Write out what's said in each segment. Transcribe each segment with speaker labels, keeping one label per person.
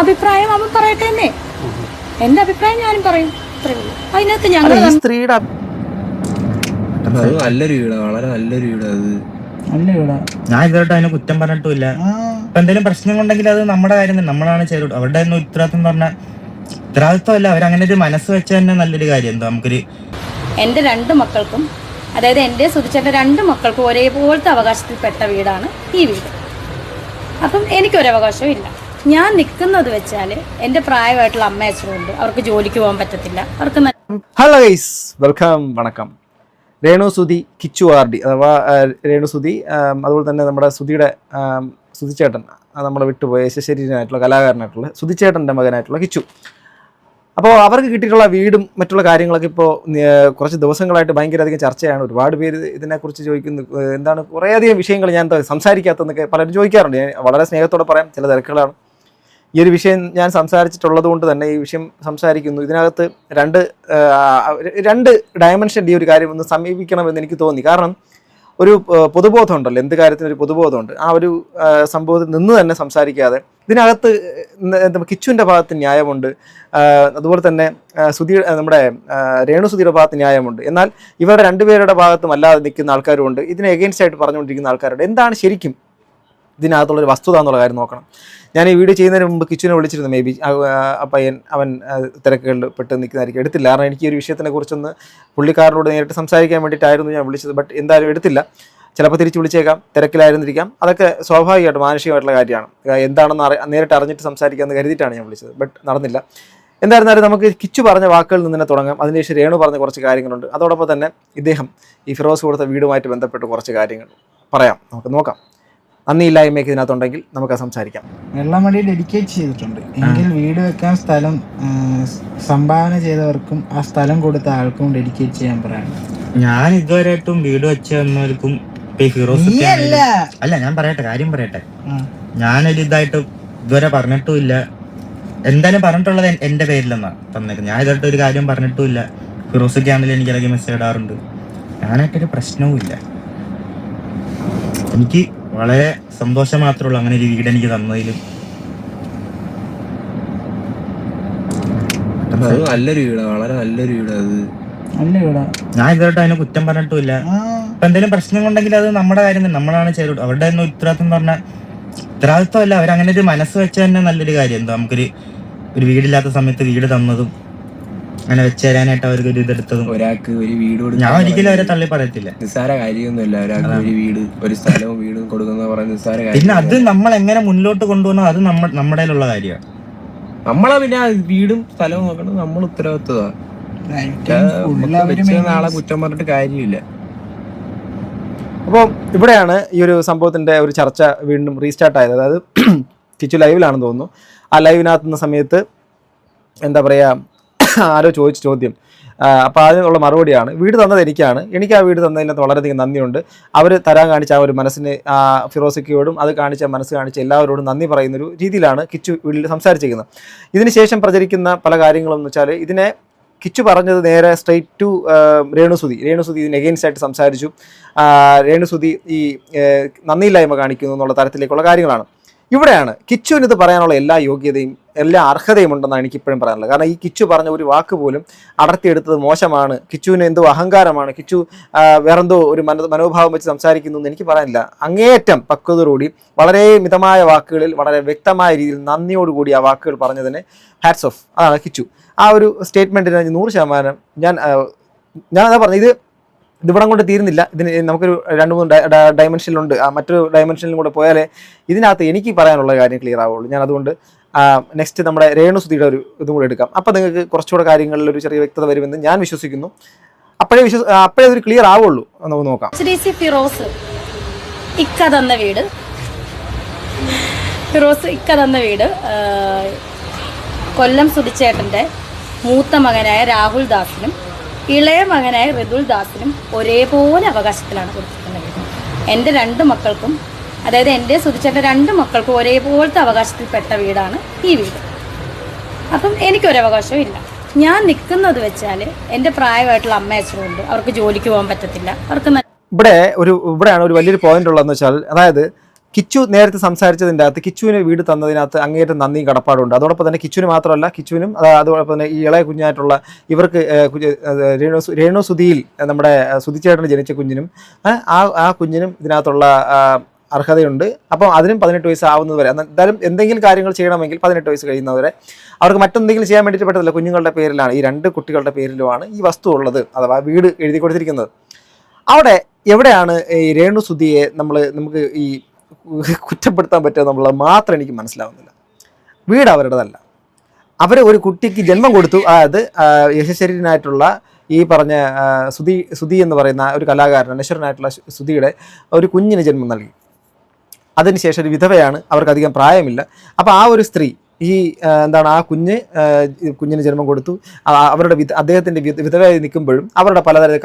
Speaker 1: അഭിപ്രായം അവൻ പറയട്ടെ തന്നെ. എന്റെ അഭിപ്രായം ഞാനും പറയും. അതിനകത്ത് ഞങ്ങൾ
Speaker 2: സ്ത്രീയുടെ
Speaker 3: നല്ലൊരു വീടാ, വളരെ നല്ലൊരു വീടാ അത്.
Speaker 4: നല്ല വീടാ. ഞാൻ ഇതുവരെ അതിനെ കുറ്റം പറഞ്ഞിട്ടില്ല. ഇപ്പൊ എന്തെങ്കിലും പ്രശ്നം ഉണ്ടെങ്കിൽ അത് നമ്മുടെ കാര്യം തന്നെ, നമ്മളാണ് ചെയ്തോട്ട്. അവരുടെ ഒന്നും ഉത്തരവാദിത്വം എന്ന് പറഞ്ഞാൽ ഉത്തരവാദിത്വമല്ല, അവരങ്ങനെ ഒരു മനസ്സ് വെച്ച തന്നെ നല്ലൊരു കാര്യം. എന്താ നമുക്കൊരു
Speaker 1: എന്റെ 2 മക്കൾക്കും, അതായത് എന്റെ സുധിച്ചേട്ടൻ്റെ 2 മക്കൾക്കും ഒരേപോലത്തെ അവകാശത്തിൽപ്പെട്ട വീടാണ് ഈ വീട്. അപ്പം എനിക്കൊരവകാശവും ഇല്ല. ഞാൻ നിൽക്കുന്നത് വെച്ചാൽ എൻ്റെ പ്രായമായിട്ടുള്ള അമ്മ അച്ഛനുണ്ട്, അവർക്ക് ജോലിക്ക് പോകാൻ പറ്റത്തില്ല. അവർക്ക്
Speaker 2: ഹലോ ഗൈസ്, വെൽക്കം, വണക്കം. രേണു സുധി, കിച്ചു ആർഡി അഥവാ രേണു സുധി, അതുപോലെ തന്നെ നമ്മുടെ സുധിയുടെ സുധിച്ചേട്ടൻ, നമ്മളെ വിട്ടുപോയ യശശരീരനായിട്ടുള്ള കലാകാരനായിട്ടുള്ള സുധിച്ചേട്ടൻ്റെ മകനായിട്ടുള്ള കിച്ചു. അപ്പോൾ അവർക്ക് കിട്ടിയിട്ടുള്ള വീടും മറ്റുള്ള കാര്യങ്ങളൊക്കെ ഇപ്പോൾ കുറച്ച് ദിവസങ്ങളായിട്ട് ഭയങ്കര അധികം ചർച്ചയാണ്. ഒരുപാട് പേര് ഇതിനെക്കുറിച്ച് ചോദിക്കുന്നു, എന്താണ് കുറേയധികം വിഷയങ്ങൾ ഞാൻ സംസാരിക്കാത്തതെന്നൊക്കെ പലരും ചോദിക്കാറുണ്ട്. ഞാൻ വളരെ സ്നേഹത്തോടെ പറയാം, ചില തിരക്കുകളാണ്. ഈ ഒരു വിഷയം ഞാൻ സംസാരിച്ചിട്ടുള്ളത് കൊണ്ട് തന്നെ ഈ വിഷയം സംസാരിക്കുന്നു. ഇതിനകത്ത് രണ്ട് ഡയമെൻഷൻ്റെ ഈ ഒരു കാര്യം ഒന്ന് സമീപിക്കണമെന്ന് എനിക്ക് തോന്നി. കാരണം ഒരു പൊതുബോധം ഉണ്ടല്ലോ, എന്ത് കാര്യത്തിനും ഒരു പൊതുബോധമുണ്ട്. ആ ഒരു സംഭവത്തിൽ നിന്ന് തന്നെ സംസാരിക്കാതെ ഇതിനകത്ത് കിച്ചുവിൻ്റെ ഭാഗത്ത് ന്യായമുണ്ട്, അതുപോലെ തന്നെ നമ്മുടെ രേണു സുധിയുടെ ഭാഗത്ത് ന്യായമുണ്ട്. എന്നാൽ ഇവരുടെ രണ്ടുപേരുടെ ഭാഗത്തും അല്ലാതെ നിൽക്കുന്ന ആൾക്കാരുമുണ്ട്, ഇതിനെ എഗെയിൻസ്റ്റ് ആയിട്ട് പറഞ്ഞുകൊണ്ടിരിക്കുന്ന ആൾക്കാരുണ്ട്. എന്താണ് ശരിക്കും ഇതിനകത്തുള്ളൊരു വസ്തുത എന്നുള്ള കാര്യം നോക്കണം. ഞാൻ ഈ വീഡിയോ ചെയ്യുന്നതിന് മുമ്പ് കിച്ചുവിനെ വിളിച്ചിരുന്നു. മേ ബി പയ്യൻ അവൻ തിരക്കുകളിൽ പെട്ട് നിൽക്കുന്നതായിരിക്കും, എടുത്തില്ല. കാരണം എനിക്ക് ഈ ഒരു വിഷയത്തിനെ കുറിച്ചൊന്ന് പുള്ളിക്കാരനോട് നേരിട്ട് സംസാരിക്കാൻ വേണ്ടിയിട്ടായിരുന്നു ഞാൻ വിളിച്ചത്. ബട്ട് എന്തായാലും എടുത്തില്ല. ചിലപ്പോൾ തിരിച്ച് വിളിച്ചേക്കാം, തിരക്കിലായിരുന്നിരിക്കാം. അതൊക്കെ സ്വാഭാവികമായിട്ട് മാനുഷികമായിട്ടുള്ള കാര്യമാണ്. എന്താണെന്ന് നേരിട്ട് അറിഞ്ഞിട്ട് സംസാരിക്കാമെന്ന് കരുതിയിട്ടാണ് ഞാൻ വിളിച്ചത്. ബട്ട് നടന്നില്ല. എന്തായിരുന്നാലും നമുക്ക് കിച്ചു പറഞ്ഞ വാക്കുകളിൽ നിന്ന് തന്നെ തുടങ്ങാം. അതിനുശേഷം രേണു പറഞ്ഞ കുറച്ച് കാര്യങ്ങളുണ്ട്. അതോടൊപ്പം തന്നെ ഇദ്ദേഹം ഈ ഫിറോസ് കൊടുത്ത വീടുമായിട്ട് ബന്ധപ്പെട്ട് കുറച്ച് കാര്യങ്ങൾ പറയാം. നമുക്ക് നോക്കാം. നന്ദിയില്ലായ്മയൊക്കെ ഇതിനകത്തുണ്ടെങ്കിൽ നമുക്ക് സംസാരിക്കാം.
Speaker 5: വെള്ളമടി ഡെഡിക്കേറ്റ് ചെയ്തിട്ടുണ്ട് എങ്കിൽ വീട് വെക്കാൻ സ്ഥലം സംഭാവന ചെയ്തവർക്കും ആ സ്ഥലം കൊടുത്ത ആൾക്കും ഡെഡിക്കേറ്റ് ചെയ്യാൻ പറയാം.
Speaker 4: ഞാൻ ഇതുവരെയായിട്ടും വീട് വെച്ച് തന്നവർക്കും അല്ല, ഞാൻ പറയട്ടെ, കാര്യം പറയട്ടെ. ഞാനൊരു ഇതായിട്ട് ഇതുവരെ പറഞ്ഞിട്ടുമില്ല. എന്തായാലും പറഞ്ഞിട്ടുള്ളത് എന്റെ പേരിലെന്നാ തന്നേക്കുന്നത്. ഞാൻ ഇതായിട്ട് ഒരു കാര്യം പറഞ്ഞിട്ടുമില്ല. ഫിറോസൊക്കെ ആണെങ്കിലും എനിക്കിടയ്ക്ക് മെസ്സേജ് ഇടാറുണ്ട്. ഞാനായിട്ടൊരു പ്രശ്നവും ഇല്ല. എനിക്ക് വളരെ സന്തോഷം മാത്രമേ ഉള്ളൂ അങ്ങനെ ഒരു വീട് എനിക്ക് തന്നതിലും.
Speaker 3: അത് നല്ലൊരു വീടാ, വളരെ നല്ലൊരു വീടാ അത്.
Speaker 5: നല്ല വീടാ.
Speaker 4: ഞാൻ ഇതുവരെ അതിനെ കുറ്റം പറഞ്ഞിട്ടുമില്ല. ഇപ്പൊ എന്തെങ്കിലും പ്രശ്നം ഉണ്ടെങ്കിൽ അത് നമ്മുടെ കാര്യം തന്നെ, നമ്മളാണ് ചെയ്തോട്ട്. അവരുടെ ഒന്നും ഉത്തരവാദിത്വം എന്ന് പറഞ്ഞാൽ ഉത്തരവാദിത്വമല്ല, അവരങ്ങനെ ഒരു മനസ്സ് വെച്ച തന്നെ നല്ലൊരു കാര്യം. എന്താ നമുക്കൊരു വീടില്ലാത്ത സമയത്ത് വീട് തന്നതും അങ്ങനെ വെച്ച് തരാനായിട്ട് അവർക്ക് ഒരു ഇതെടുത്തതും.
Speaker 3: ഒരാൾക്ക് ഒരു വീട്
Speaker 4: ഞാൻ ഒരിക്കലും അവരെ തള്ളി പറയത്തില്ല.
Speaker 3: നിസ്സാര കാര്യമൊന്നുമില്ല. ഒരാൾക്ക് ഒരു വീട്, ഒരു സ്ഥലവും വീടും കൊടുക്കുന്ന പറയുന്ന നിസ്സാര കാര്യം.
Speaker 4: പിന്നെ അത് നമ്മൾ എങ്ങനെ മുന്നോട്ട് കൊണ്ടുപോകുന്നത് അത് നമ്മുടെ കയ്യിലുള്ള കാര്യമാണ്.
Speaker 3: നമ്മളെ പിന്നെ വീടും സ്ഥലവും നോക്കണം, നമ്മൾ ഉത്തരവാദിത്വമാണ്. നാളെ കുറ്റം പറഞ്ഞിട്ട് കാര്യമില്ല.
Speaker 2: അപ്പോൾ ഇവിടെയാണ് ഈ ഒരു സംഭവത്തിൻ്റെ ഒരു ചർച്ച വീണ്ടും റീസ്റ്റാർട്ട് ആയത്. അതായത് കിച്ചു ലൈവിലാണെന്ന് തോന്നുന്നു. ആ ലൈവിനകത്തുന്ന സമയത്ത് എന്താ പറയുക, ആരോ ചോദിച്ച ചോദ്യം. അപ്പോൾ അതിനുള്ള മറുപടിയാണ്, വീട് തന്നത് എനിക്കാണ്, എനിക്ക് ആ വീട് തന്നതിനകത്ത് വളരെയധികം നന്ദിയുണ്ട്. അവർ തരാൻ കാണിച്ച ആ ഒരു മനസ്സിന്, ഫിറോസിക്കയോടും അത് കാണിച്ച മനസ്സ് കാണിച്ച എല്ലാവരോടും നന്ദി പറയുന്നൊരു രീതിയിലാണ് കിച്ചു വീട്ടിൽ സംസാരിച്ചിരിക്കുന്നത്. ഇതിനുശേഷം പ്രചരിക്കുന്ന പല കാര്യങ്ങളെന്ന് വെച്ചാൽ, ഇതിനെ കിച്ചു പറഞ്ഞത് നേരെ സ്ട്രെയിറ്റ് ടു രേണു സുധി ഇതിന് എഗെയിൻസ്റ്റ് ആയിട്ട് സംസാരിച്ചു. രേണു സുധി ഈ നന്ദിയില്ലായ്മ കാണിക്കുന്നു എന്നുള്ള തരത്തിലേക്കുള്ള കാര്യങ്ങളാണ്. ഇവിടെയാണ് കിച്ചുവിന് ഇത് പറയാനുള്ള എല്ലാ യോഗ്യതയും എല്ലാ അർഹതയും ഉണ്ടെന്നാണ് എനിക്കിപ്പോഴും പറയാനുള്ളത്. കാരണം ഈ കിച്ചു പറഞ്ഞ ഒരു വാക്ക് പോലും അടർത്തിയെടുത്തത് മോശമാണ്, കിച്ചുവിന് എന്തോ അഹങ്കാരമാണ്, കിച്ചു വേറെന്തോ ഒരു മനോഭാവം വെച്ച് സംസാരിക്കുന്നു എന്ന് എനിക്ക് പറയാനില്ല. അങ്ങേയറ്റം പക്വതയോടുകൂടി വളരെ മിതമായ വാക്കുകളിൽ വളരെ വ്യക്തമായ രീതിയിൽ നന്ദിയോടുകൂടി ആ വാക്കുകൾ പറഞ്ഞതിന് ഹാറ്റ്സ് ഓഫ്. അതാണ് കിച്ചു. ആ ഒരു സ്റ്റേറ്റ്മെൻറ്റിന് 100% ഞാൻ അതാ പറഞ്ഞത്. ഇതിവിടം കൊണ്ട് തീരുന്നില്ല. ഇതിന് നമുക്കൊരു 2-3 ഡയമെൻഷനിലുണ്ട്. മറ്റൊരു ഡയമെൻഷനിലും കൂടെ പോയാലേ ഇതിനകത്ത് എനിക്ക് പറയാനുള്ള കാര്യം ക്ലിയർ ആവുള്ളൂ. ഞാൻ അതുകൊണ്ട് നെക്സ്റ്റ് നമ്മുടെ രേണു സുധിയുടെ ഒരു ഇതും കൂടെ എടുക്കാം. അപ്പോൾ നിങ്ങൾക്ക് കുറച്ചുകൂടെ കാര്യങ്ങളിൽ ഒരു ചെറിയ വ്യക്തത വരുമെന്ന് ഞാൻ വിശ്വസിക്കുന്നു. അപ്പോഴേ അതൊരു ക്ലിയർ ആവുള്ളൂ. നമുക്ക് നോക്കാം.
Speaker 1: ഫിറോസ് ഇക്ക തന്ന വീട് കൊല്ലം സുധിച്ചേട്ടൻ്റെ മൂത്ത മകനായ രാഹുൽ ദാസിനും ഇളയ മകനായ ഋതുൽ ദാസിനും ഒരേപോലെ അവകാശത്തിലാണ് കൊടുത്തിട്ടുള്ളത്. എൻ്റെ 2 മക്കൾക്കും, അതായത് എൻ്റെ സുധിച്ചേട്ടൻ്റെ 2 മക്കൾക്കും ഒരേപോലത്തെ അവകാശത്തിൽപ്പെട്ട വീടാണ് ഈ വീട്. അപ്പം എനിക്കൊരവകാശവും ഇല്ല. ഞാൻ നിൽക്കുന്നത് വെച്ചാൽ എൻ്റെ പ്രായമായിട്ടുള്ള അമ്മ അച്ഛനുണ്ട്, അവർക്ക് ജോലിക്ക് പോകാൻ പറ്റത്തില്ല. അവർക്ക്
Speaker 2: ഇവിടെയാണ് ഒരു വലിയൊരു പോയിന്റ് ഉള്ളതെന്ന് വെച്ചാൽ, അതായത് കിച്ചു നേരത്തെ സംസാരിച്ചതിൻ്റെ അകത്ത് കിച്ചുവിന് വീട് തന്നതിനകത്ത് അങ്ങേയറ്റം നന്ദിയും കടപ്പാടുണ്ട്. അതോടൊപ്പം തന്നെ കിച്ചുവിന് മാത്രമല്ല, കിച്ചുവിനും അതോടൊപ്പം തന്നെ ഈ ഇളയ കുഞ്ഞായിട്ടുള്ള ഇവർക്ക് രേണു സുധിയിൽ നമ്മുടെ സുധിച്ചേട്ടന് ജനിച്ച കുഞ്ഞിനും ആ കുഞ്ഞിനും ഇതിനകത്തുള്ള അർഹതയുണ്ട്. അപ്പം അതിനും 18 വയസ്സ് ആവുന്നത് വരെ, എന്തായാലും എന്തെങ്കിലും കാര്യങ്ങൾ ചെയ്യണമെങ്കിൽ 18 വയസ്സ് കഴിയുന്നവരെ അവർക്ക് മറ്റെന്തെങ്കിലും ചെയ്യാൻ വേണ്ടിയിട്ട് പറ്റത്തില്ല. കുഞ്ഞുങ്ങളുടെ പേരിലാണ്, ഈ 2 കുട്ടികളുടെ പേരിലുമാണ് ഈ വസ്തു ഉള്ളത്, അഥവാ വീട് എഴുതി കൊടുത്തിരിക്കുന്നത്. അവിടെ എവിടെയാണ് ഈ രേണു സുധിയെ നമുക്ക് ഈ കുറ്റപ്പെടുത്താൻ പറ്റുക എന്നുള്ളത് മാത്രം എനിക്ക് മനസ്സിലാവുന്നില്ല. വീട് അവരുടേതല്ല. അവർ ഒരു കുട്ടിക്ക് ജന്മം കൊടുത്തു. അതായത് യശശരീരനായിട്ടുള്ള ഈ പറഞ്ഞ സുധി എന്ന് പറയുന്ന ഒരു കലാകാരൻ, അനശ്വരനായിട്ടുള്ള സുധിയുടെ ഒരു കുഞ്ഞിന് ജന്മം നൽകി. അതിനുശേഷം ഒരു വിധവയാണ്, അവർക്കധികം പ്രായമില്ല. അപ്പോൾ ആ ഒരു സ്ത്രീ ആ കുഞ്ഞിന് ജന്മം കൊടുത്തു. അവരുടെ അദ്ദേഹത്തിൻ്റെ വിധവയായി നിൽക്കുമ്പോഴും അവരുടെ പലതരം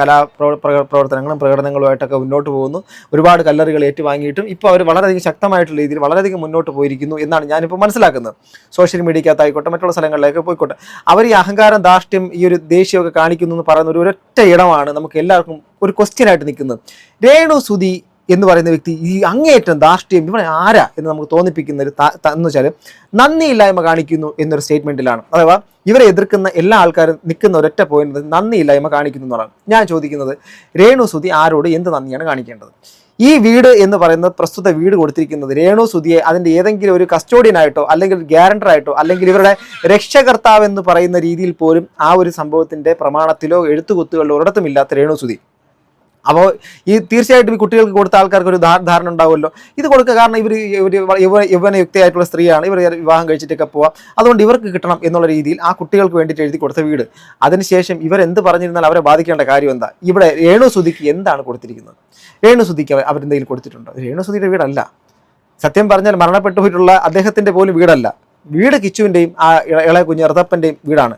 Speaker 2: പ്രവർത്തനങ്ങളും പ്രകടനങ്ങളുമായിട്ടൊക്കെ മുന്നോട്ട് പോകുന്നു. ഒരുപാട് കല്ലറികൾ ഏറ്റുവാങ്ങിയിട്ടും ഇപ്പോൾ അവർ വളരെയധികം ശക്തമായിട്ടുള്ള രീതിയിൽ വളരെയധികം മുന്നോട്ട് പോയിരിക്കുന്നു എന്നാണ് ഞാനിപ്പോൾ മനസ്സിലാക്കുന്നത്. സോഷ്യൽ മീഡിയക്കകത്തായിക്കോട്ടെ മറ്റുള്ള സ്ഥലങ്ങളിലേക്ക് പോയിക്കോട്ടെ, അവർ ഈ അഹങ്കാരം, ധാർഷ്ട്യം, ഈ ഒരു ദേഷ്യമൊക്കെ കാണിക്കുന്നു എന്ന് പറയുന്ന ഒരു ഒരൊറ്റ ഇടമാണ് നമുക്ക് എല്ലാവർക്കും ഒരു ക്വസ്റ്റ്യനായിട്ട് നിൽക്കുന്നത്. രേണു സുധി എന്ന് പറയുന്ന വ്യക്തി ഈ അങ്ങേയറ്റം ധാർഷ്ട്യം ഇവിടെ ആരാ എന്ന് നമുക്ക് തോന്നിപ്പിക്കുന്ന ഒരു എന്ന് വെച്ചാൽ നന്ദിയില്ലായ്മ കാണിക്കുന്നു എന്നൊരു സ്റ്റേറ്റ്മെൻറ്റിലാണ്. അഥവാ ഇവരെ എതിർക്കുന്ന എല്ലാ ആൾക്കാരും നിൽക്കുന്ന ഒരൊറ്റ പോയിന്റ് നന്ദിയില്ലായ്മ കാണിക്കുന്നു എന്നാണ്. ഞാൻ ചോദിക്കുന്നത്, രേണു സുധി ആരോട് എന്ത് നന്ദിയാണ് കാണിക്കേണ്ടത്? ഈ വീട് എന്ന് പറയുന്നത്, പ്രസ്തുത വീട് കൊടുത്തിരിക്കുന്നത് രേണു സുധിയെ അതിൻ്റെ ഏതെങ്കിലും ഒരു കസ്റ്റോഡിയനായിട്ടോ അല്ലെങ്കിൽ ഗ്യാരണ്ടറായിട്ടോ അല്ലെങ്കിൽ ഇവരുടെ രക്ഷകർത്താവ് എന്ന് പറയുന്ന രീതിയിൽ പോലും ആ ഒരു സംഭവത്തിൻ്റെ പ്രമാണത്തിലോ എഴുത്തുകുത്തുകളിലോ ഒരിടത്തും ഇല്ലാത്ത രേണു സുധി. അപ്പോൾ ഈ തീർച്ചയായിട്ടും ഈ കുട്ടികൾക്ക് കൊടുത്ത ആൾക്കാർക്ക് ഒരു ധാരണ ഉണ്ടാവുമല്ലോ, ഇത് കൊടുക്കുക. കാരണം യൗവനയുക്തയായിട്ടുള്ള സ്ത്രീയാണ്, ഇവർ വിവാഹം കഴിച്ചിട്ടൊക്കെ പോവാം, അതുകൊണ്ട് ഇവർക്ക് കിട്ടണം എന്നുള്ള രീതിയിൽ ആ കുട്ടികൾക്ക് വേണ്ടിയിട്ട് എഴുതി കൊടുത്ത വീട്. അതിനുശേഷം ഇവരെന്ത് പറഞ്ഞിരുന്നാൽ അവരെ ബാധിക്കേണ്ട കാര്യം എന്താ? ഇവിടെ രേണു സുധിക്ക് എന്താണ് കൊടുത്തിരിക്കുന്നത്? രേണു സുധിക്ക് അവരെന്തെങ്കിലും കൊടുത്തിട്ടുണ്ടോ? രേണു സുധിയുടെ വീടല്ല. സത്യം പറഞ്ഞാൽ മരണപ്പെട്ടു പോയിട്ടുള്ള അദ്ദേഹത്തിൻ്റെ പോലും വീടല്ല. വീട് കിച്ചുവിൻ്റെയും ആ ഇളയ കുഞ്ഞ് ഋതപ്പൻ്റെയും വീടാണ്.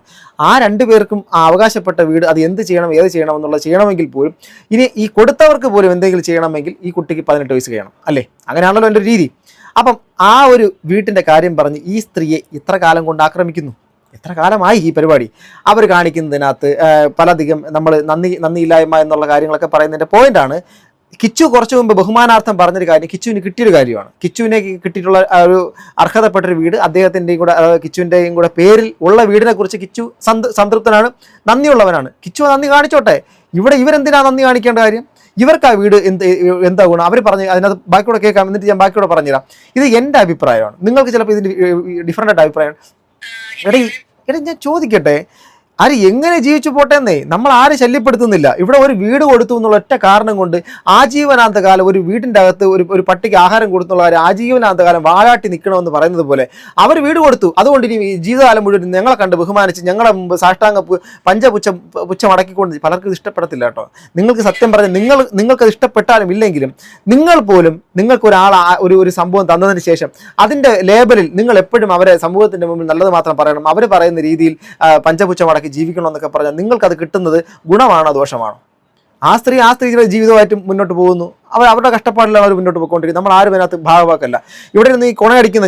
Speaker 2: ആ 2 പേർക്കും ആ അവകാശപ്പെട്ട വീട്, അത് എന്ത് ചെയ്യണം, ഏത് ചെയ്യണം എന്നുള്ളത് ചെയ്യണമെങ്കിൽ പോലും ഇനി ഈ കൊടുത്തവർക്ക് പോലും എന്തെങ്കിലും ചെയ്യണമെങ്കിൽ ഈ കുട്ടിക്ക് 18 വയസ്സ് കഴിയണം, അല്ലേ? അങ്ങനെയാണല്ലോ എൻ്റെ ഒരു രീതി. അപ്പം ആ ഒരു വീട്ടിൻ്റെ കാര്യം പറഞ്ഞ് ഈ സ്ത്രീയെ ഇത്ര കാലം കൊണ്ട് ആക്രമിക്കുന്നു. എത്ര കാലമായി ഈ പരിപാടി അവർ കാണിക്കുന്നതിനകത്ത് പലധികം നമ്മൾ നന്ദിയില്ലായ്മ എന്നുള്ള കാര്യങ്ങളൊക്കെ പറയുന്നതിൻ്റെ പോയിന്റാണ്. കിച്ചു കുറച്ചു മുമ്പ് ബഹുമാനാർത്ഥം പറഞ്ഞൊരു കാര്യം കിച്ചുവിന് കിട്ടിയൊരു കാര്യമാണ്. കിച്ചുവിനെ കിട്ടിയിട്ടുള്ള ഒരു അർഹതപ്പെട്ടൊരു വീട്, അദ്ദേഹത്തിൻ്റെയും കൂടെ കിച്ചുവിൻ്റെയും കൂടെ പേരിൽ ഉള്ള വീടിനെ കുറിച്ച് കിച്ചു സംതൃപ്തനാണ്, നന്ദിയുള്ളവനാണ്. കിച്ചു നന്ദി കാണിച്ചോട്ടെ. ഇവിടെ ഇവരെന്തിനാ നന്ദി കാണിക്കേണ്ട കാര്യം? ഇവർക്ക് ആ വീട് എന്താ ഗുണം? അവർ പറഞ്ഞ് അതിനകത്ത് ബാക്കിയോടെ കേൾക്കാം, എന്നിട്ട് ഞാൻ ബാക്കിയോടെ പറഞ്ഞുതരാം. ഇത് എൻ്റെ അഭിപ്രായമാണ്, നിങ്ങൾക്ക് ചിലപ്പോൾ ഇതിൻ്റെ ഡിഫറൻ്റ് ആയിട്ട് അഭിപ്രായമാണ്. എടേ ഞാൻ ചോദിക്കട്ടെ, ആര് എങ്ങനെ ജീവിച്ചു പോട്ടെന്നേ, നമ്മൾ ആരും ശല്യപ്പെടുത്തുന്നില്ല. ഇവിടെ ഒരു വീട് കൊടുത്തു എന്നുള്ള ഒറ്റ കാരണം കൊണ്ട് ആജീവനാന്തകാലം ഒരു വീടിൻ്റെ അകത്ത് ഒരു പട്ടിക്ക് ആഹാരം കൊടുത്തുള്ള ആജീവനാന്തകാലം വാഴാട്ടി നിൽക്കണമെന്ന് പറയുന്നത് പോലെ അവർ വീട് കൊടുത്തു. അതുകൊണ്ട് ഇനി ജീവിതകാലം മുഴുവൻ ഞങ്ങളെ കണ്ട് ബഹുമാനിച്ച് ഞങ്ങളെ മുമ്പ് സാഷ്ടാംഗ പുച്ഛം അടക്കിക്കൊണ്ട് പലർക്കും ഇത് ഇഷ്ടപ്പെടത്തില്ല കേട്ടോ. നിങ്ങൾക്ക് സത്യം പറഞ്ഞാൽ നിങ്ങൾക്കത് ഇഷ്ടപ്പെട്ടാലും ഇല്ലെങ്കിലും നിങ്ങൾ പോലും നിങ്ങൾക്ക് ഒരു സംഭവം തന്നതിന് ശേഷം അതിൻ്റെ ലേബലിൽ നിങ്ങൾ എപ്പോഴും അവരെ സമൂഹത്തിൻ്റെ മുമ്പിൽ നല്ലത് മാത്രം പറയണം, അവർ പറയുന്ന രീതിയിൽ പഞ്ചപുച്ഛം ജീവിക്കണമെന്നൊക്കെ പറഞ്ഞാൽ നിങ്ങൾക്കത് കിട്ടുന്നത് ഗുണമാണോ ദോഷമാണോ? ആ സ്ത്രീയുടെ ജീവിതമായിട്ട് മുന്നോട്ട് പോകുന്നു, അവരുടെ കഷ്ടപ്പാടിലാണ് അവർ മുന്നോട്ട് പോയിക്കൊണ്ടിരിക്കുന്നത്. നമ്മൾ ആരും അതിനകത്ത് ഭാഗവാക്കല്ല. ഇവിടെ നിന്ന് ഈ കൊണയടിക്കുന്ന